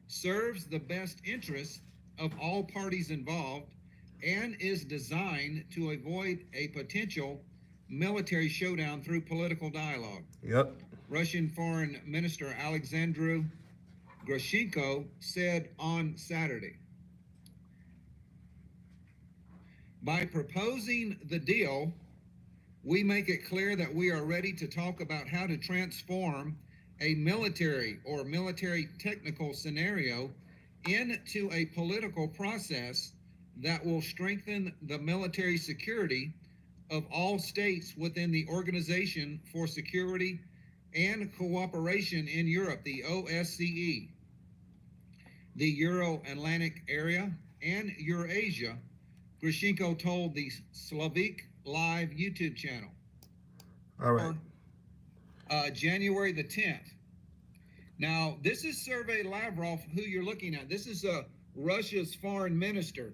serves the best interests of all parties involved and is designed to avoid a potential military showdown through political dialogue. Yep. Russian Foreign Minister Alexander Grushenko said on Saturday, by proposing the deal, we make it clear that we are ready to talk about how to transform a military or military technical scenario into a political process that will strengthen the military security of all states within the Organization for Security and Cooperation in Europe, the OSCE, the Euro-Atlantic area, and Eurasia, Grishchenko told the Slavic Live YouTube channel. All right. January the 10th. Now, this is Sergei Lavrov, who you're looking at. This is Russia's foreign minister,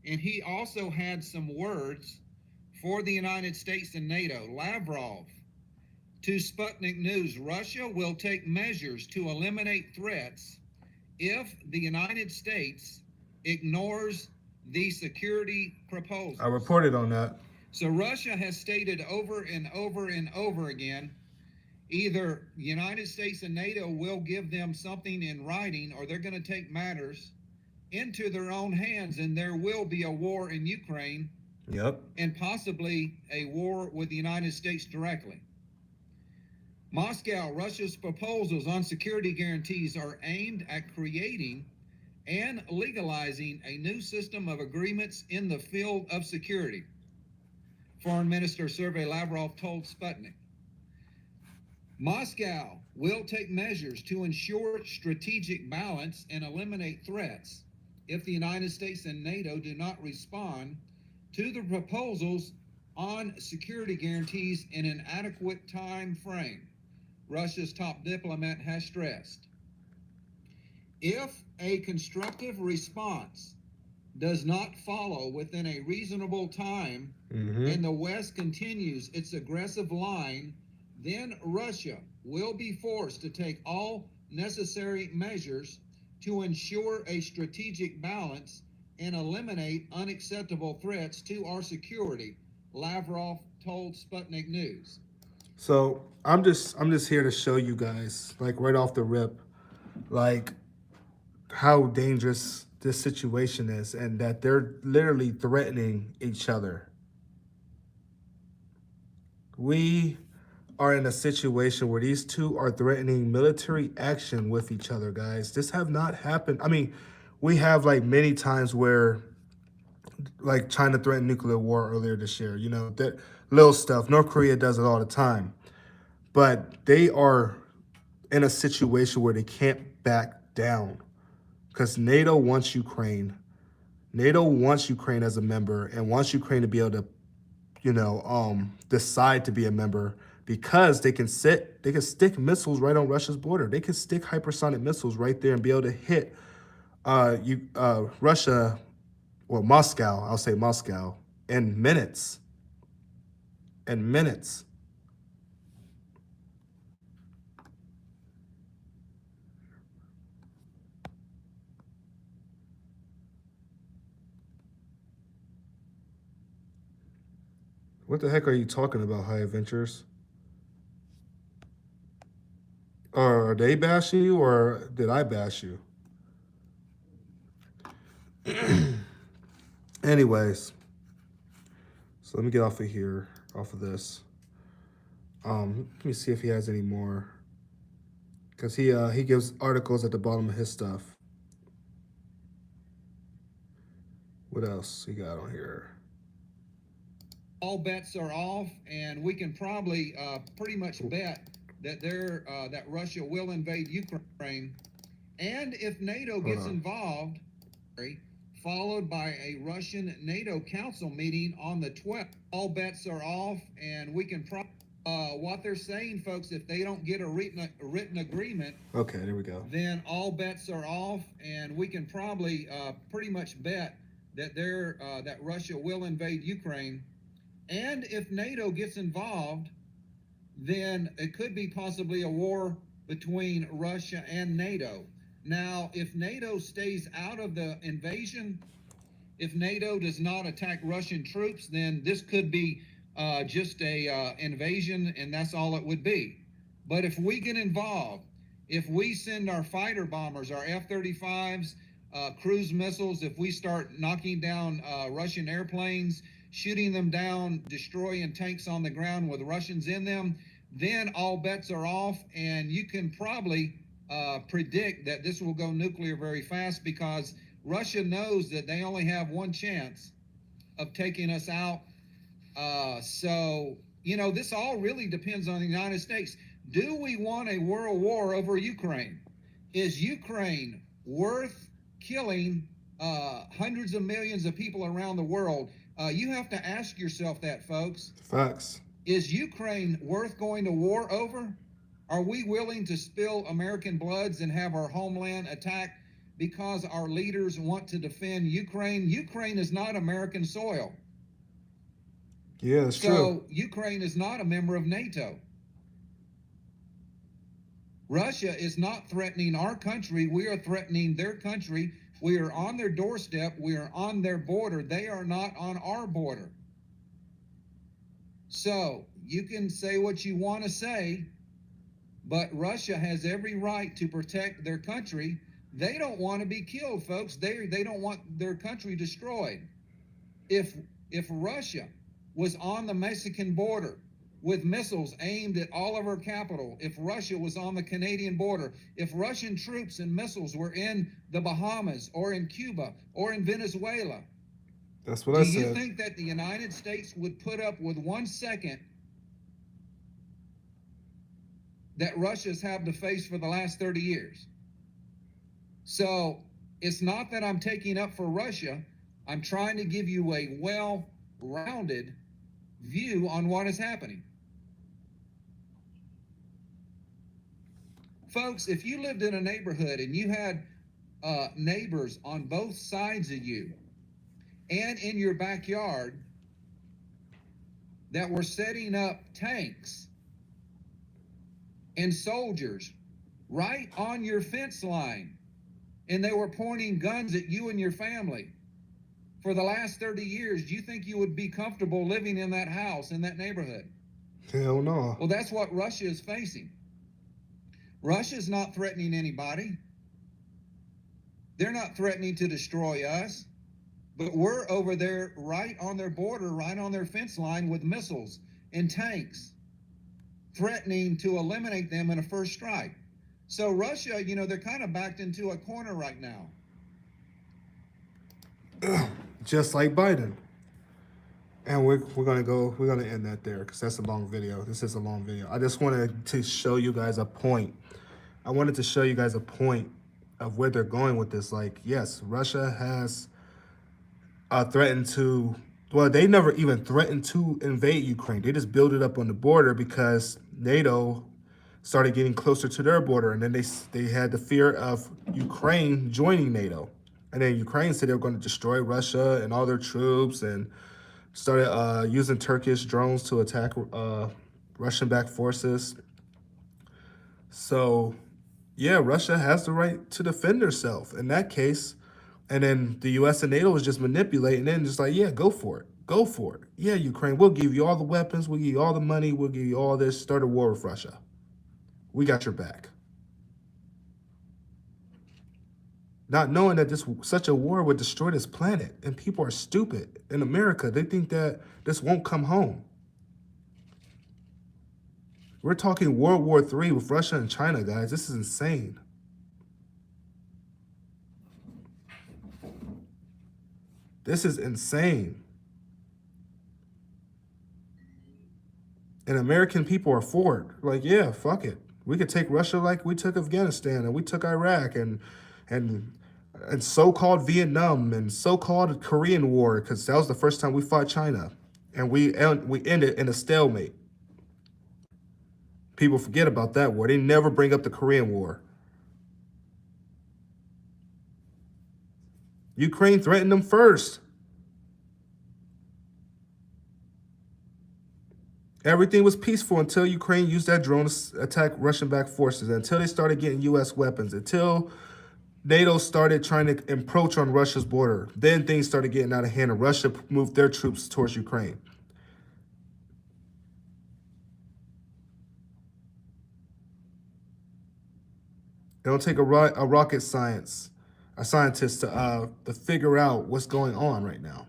and he also had some words for the United States and NATO. Lavrov, to Sputnik News, Russia will take measures to eliminate threats if the United States ignores the security proposals. I reported on that. So Russia has stated over and over and over again, either the United States and NATO will give them something in writing, or they're going to take matters into their own hands, and there will be a war in Ukraine. Yep. And possibly a war with the United States directly. Moscow, Russia's proposals on security guarantees are aimed at creating and legalizing a new system of agreements in the field of security, Foreign Minister Sergei Lavrov told Sputnik. Moscow will take measures to ensure strategic balance and eliminate threats if the United States and NATO do not respond to the proposals on security guarantees in an adequate time frame, Russia's top diplomat has stressed. If a constructive response does not follow within a reasonable time, and the West continues its aggressive line, then Russia will be forced to take all necessary measures to ensure a strategic balance and eliminate unacceptable threats to our security, Lavrov told Sputnik News. So I'm just here to show you guys, like right off the rip, like how dangerous this situation is, and that they're literally threatening each other. We are in a situation where these two are threatening military action with each other, guys. This have not happened. I mean, we have like many times where like China threatened nuclear war earlier this year, you know, that little stuff. North Korea does it all the time. But they are in a situation where they can't back down because NATO wants Ukraine. NATO wants Ukraine as a member and wants Ukraine to be able to, you know, decide to be a member because they can stick missiles right on Russia's border. They can stick hypersonic missiles right there and be able to hit Russia, or Moscow, I'll say Moscow, in minutes. In minutes. What the heck are you talking about, High Adventures? Are they bashing you, or did I bash you? Anyways, so let me get off of here, off of this. Let me see if he has any more, because he gives articles at the bottom of his stuff. What else he got on here? All bets are off, and we can probably pretty much bet that that Russia will invade Ukraine, and if NATO gets involved, followed by a Russian NATO Council meeting on the 12th. All bets are off, and we can what they're saying, folks, if they don't get a written agreement, okay, there we go, then all bets are off, and we can probably pretty much bet that that Russia will invade Ukraine. And if NATO gets involved, then it could be possibly a war between Russia and NATO. Now, if NATO stays out of the invasion, if NATO does not attack Russian troops, then this could be just a invasion, and that's all it would be. But if we get involved, if we send our fighter bombers, our F-35s, cruise missiles, if we start knocking down Russian airplanes, shooting them down, destroying tanks on the ground with Russians in them, then all bets are off, and you can probably predict that this will go nuclear very fast, because Russia knows that they only have one chance of taking us out. So, this all really depends on the United States. Do we want a world war over Ukraine? Is Ukraine worth killing hundreds of millions of people around the world? You have to ask yourself that, folks. Facts. Is Ukraine worth going to war over? Are we willing to spill American bloods and have our homeland attacked because our leaders want to defend Ukraine? Ukraine is not American soil. Yeah, that's true. So Ukraine is not a member of NATO. Russia is not threatening our country. We are threatening their country. We are on their doorstep. We are on their border. They are not on our border. So you can say what you want to say, but Russia has every right to protect their country. They don't want to be killed, folks. They don't want their country destroyed. If Russia was on the Mexican border with missiles aimed at all of our capital, if Russia was on the Canadian border, if Russian troops and missiles were in the Bahamas or in Cuba or in Venezuela, that's what I said. Do you think that the United States would put up with 1 second that Russia's had to face for the last 30 years? So it's not that I'm taking up for Russia. I'm trying to give you a well-rounded view on what is happening. Folks, if you lived in a neighborhood and you had neighbors on both sides of you and in your backyard that were setting up tanks and soldiers right on your fence line, and they were pointing guns at you and your family for the last 30 years, do you think you would be comfortable living in that house, in that neighborhood? Hell no. Well, that's what Russia is facing. Russia's not threatening anybody. They're not threatening to destroy us, but we're over there right on their border, right on their fence line with missiles and tanks, threatening to eliminate them in a first strike. So Russia, they're kind of backed into a corner right now. Just like Biden. And we're gonna end that there because that's a long video. This is a long video. I just wanted to show you guys a point. I wanted to show you guys a point of where they're going with this. Like, yes, Russia has threatened to, well, they never even threatened to invade Ukraine. They just built it up on the border because NATO started getting closer to their border, and then they had the fear of Ukraine joining NATO. And then Ukraine said they were going to destroy Russia and all their troops, and started using Turkish drones to attack Russian-backed forces. So, yeah, Russia has the right to defend herself in that case. And then the U.S. and NATO was just manipulating it and just like, yeah, go for it. Go for it. Yeah, Ukraine, we'll give you all the weapons. We'll give you all the money. We'll give you all this. Start a war with Russia. We got your back. Not knowing that such a war would destroy this planet. And people are stupid. In America, they think that this won't come home. We're talking World War III with Russia and China, guys. This is insane. This is insane. And American people are for it. Like, yeah, fuck it. We could take Russia like we took Afghanistan and we took Iraq and so-called Vietnam and so-called Korean War, because that was the first time we fought China. And we ended in a stalemate. People forget about that war. They never bring up the Korean War. Ukraine threatened them first. Everything was peaceful until Ukraine used that drone to attack Russian-backed forces, until they started getting U.S. weapons, until NATO started trying to encroach on Russia's border. Then things started getting out of hand, and Russia moved their troops towards Ukraine. It don't take a rocket scientist to figure out what's going on right now.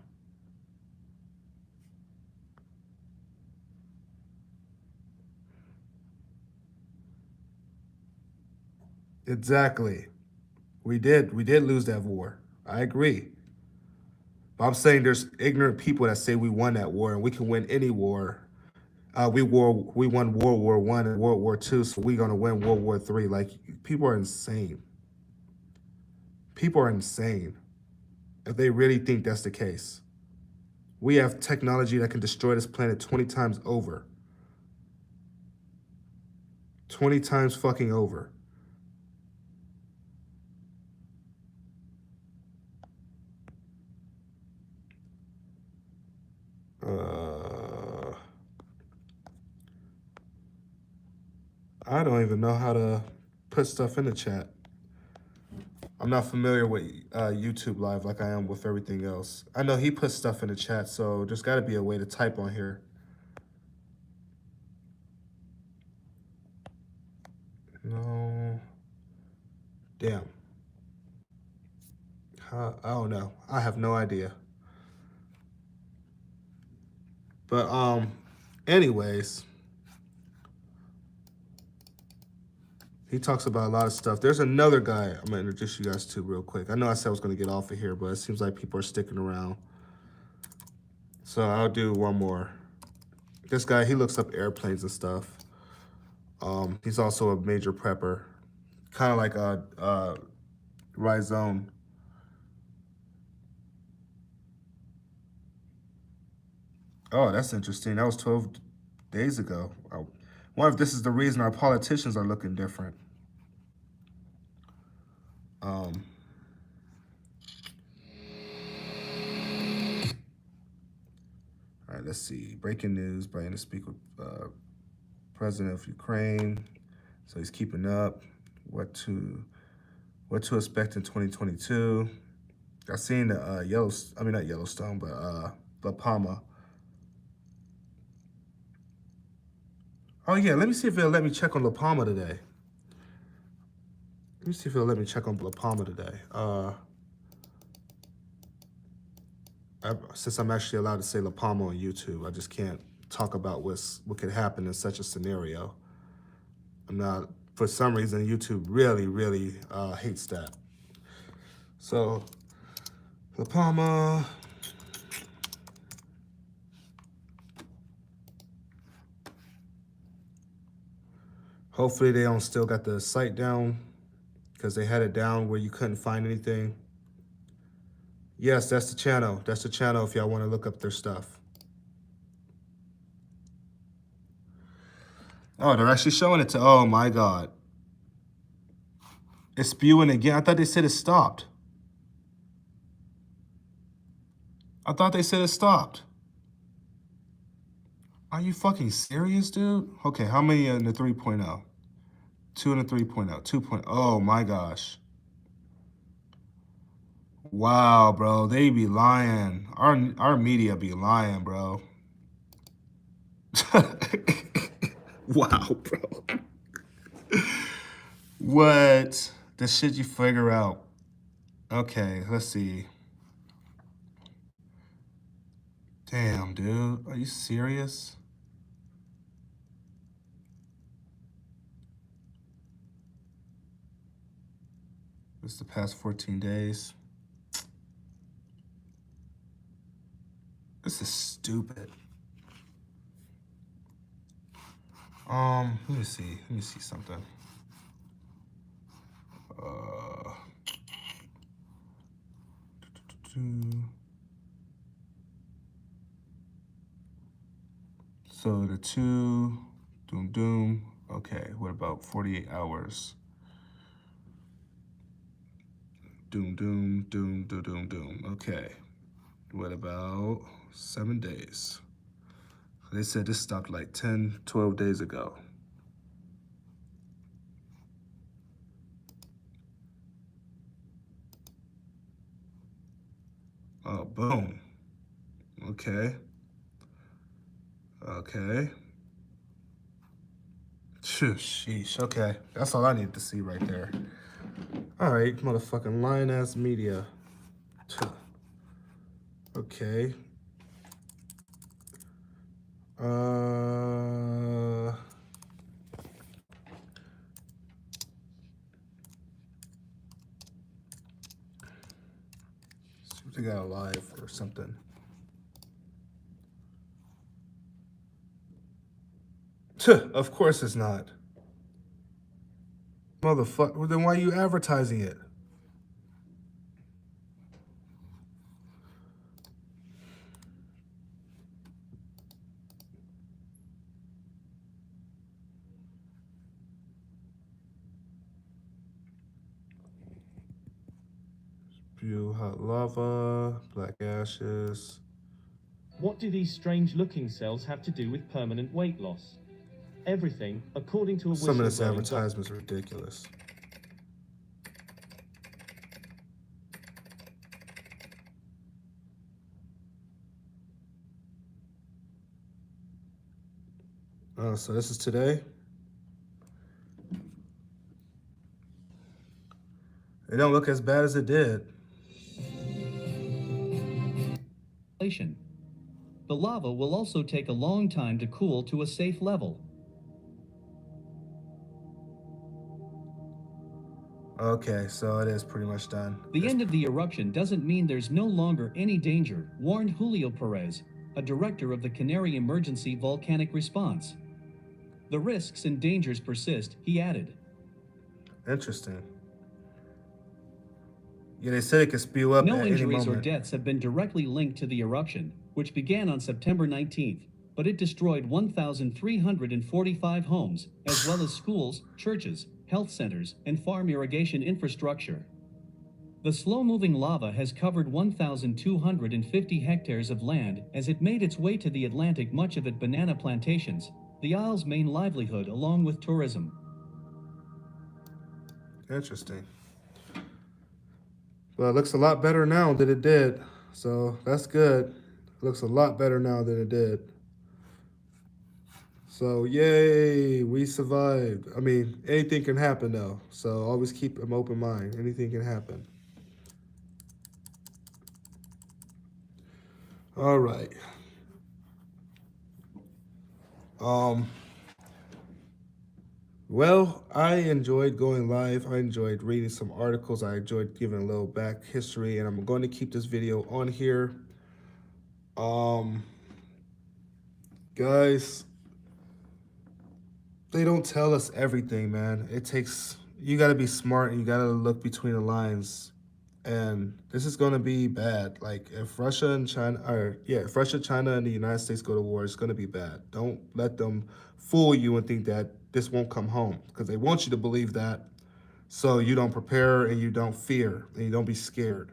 Exactly. We did lose that war. I agree. But I'm saying there's ignorant people that say we won that war and we can win any war. We won World War One and World War Two, so we're gonna win World War Three. Like people are insane. People are insane if they really think that's the case. We have technology that can destroy this planet 20 times over. 20 times fucking over. I don't even know how to put stuff in the chat. I'm not familiar with YouTube Live like I am with everything else. I know he puts stuff in the chat, so there's got to be a way to type on here. No. Damn. I don't know. I have no idea. But anyways, he talks about a lot of stuff. There's another guy I'm gonna introduce you guys to real quick. I know I said I was gonna get off of here, but it seems like people are sticking around. So I'll do one more. This guy, he looks up airplanes and stuff. He's also a major prepper, kind of like a Rhizome. Oh, that's interesting. That was 12 days ago. I wonder if this is the reason our politicians are looking different. All right, let's see. Breaking news: Biden to speak with President of Ukraine. So he's keeping up. What to expect in 2022? I seen the not Yellowstone, but La Palma. Oh yeah, let me see if it'll let me check on La Palma today. Let me see if it'll let me check on La Palma today. Since I'm actually allowed to say La Palma on YouTube, I just can't talk about what could happen in such a scenario. I'm not, for some reason, YouTube really hates that. So, La Palma. Hopefully they don't still got the site down, because they had it down where you couldn't find anything. Yes, that's the channel. That's the channel if y'all want to look up their stuff. Oh, they're actually showing it to, oh my God. It's spewing again. I thought they said it stopped. I thought they said it stopped. Are you fucking serious, dude? Okay, how many in the 3.0? 2 in the 3.0, 2.0. Oh my gosh. Wow, bro. They be lying. Our media be lying, bro. Wow, bro. What? The shit you figure out. Okay, let's see. Damn, dude. Are you serious? This is the past 14 days. This is stupid. Let me see. Let me see something. So the doom. Okay, what about 48 hours? Doom. Okay, what about 7 days? They said this stopped like 10, 12 days ago. Oh, boom. Okay. Sheesh, okay. That's all I need to see right there. All right, motherfucking lying-ass media. Okay. They got a live or something. Of course it's not. Motherfucker, well, then why are you advertising it? Spew hot lava, black ashes. What do these strange-looking cells have to do with permanent weight loss? Everything, according to a Some of this whistleblowing advertisement is ridiculous. Oh, so this is today? It don't look as bad as it did. The lava will also take a long time to cool to a safe level. Okay, so it is pretty much done. The end of the eruption doesn't mean there's no longer any danger, warned Julio Perez, a director of the Canary Emergency Volcanic Response. The risks and dangers persist, he added. Interesting. Yeah, they said it could spew up No at any injuries or moment. deaths have been directly linked to the eruption, which began on September 19th, but it destroyed 1,345 homes, as well as schools, churches, health centers, and farm irrigation infrastructure. The slow-moving lava has covered 1,250 hectares of land as it made its way to the Atlantic, much of it banana plantations, the isle's main livelihood along with tourism. Interesting. Well, it looks a lot better now than it did, so that's good. It looks a lot better now than it did. So, yay, we survived. I mean, anything can happen, though, so always keep an open mind. Anything can happen. All right. Well, I enjoyed going live. I enjoyed reading some articles. I enjoyed giving a little back history, and I'm going to keep this video on here. Guys, they don't tell us everything, man. You got to be smart and you got to look between the lines. And this is going to be bad. Like if Russia, China, and the United States go to war, it's going to be bad. Don't let them fool you and think that this won't come home, because they want you to believe that, so you don't prepare and you don't fear and you don't be scared.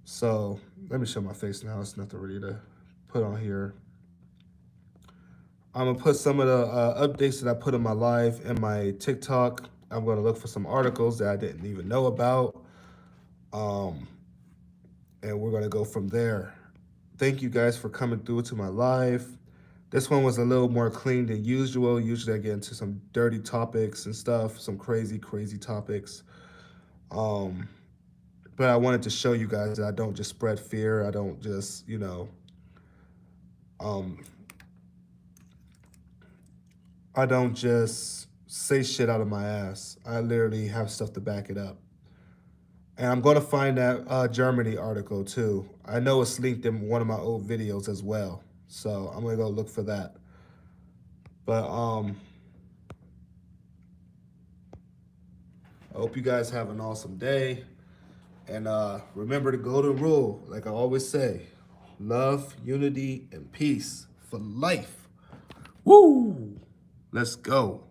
So let me show my face now. It's nothing really to put on here. I'm gonna put some of the updates that I put in my live and my TikTok. I'm gonna look for some articles that I didn't even know about. And we're gonna go from there. Thank you guys for coming through to my live. This one was a little more clean than usual. Usually I get into some dirty topics and stuff, some crazy topics. But I wanted to show you guys that I don't just spread fear. I don't just, I don't just say shit out of my ass. I literally have stuff to back it up. And I'm going to find that Germany article too. I know it's linked in one of my old videos as well. So I'm going to go look for that. But I hope you guys have an awesome day. And remember the golden rule, like I always say, love, unity, and peace for life. Woo! Let's go.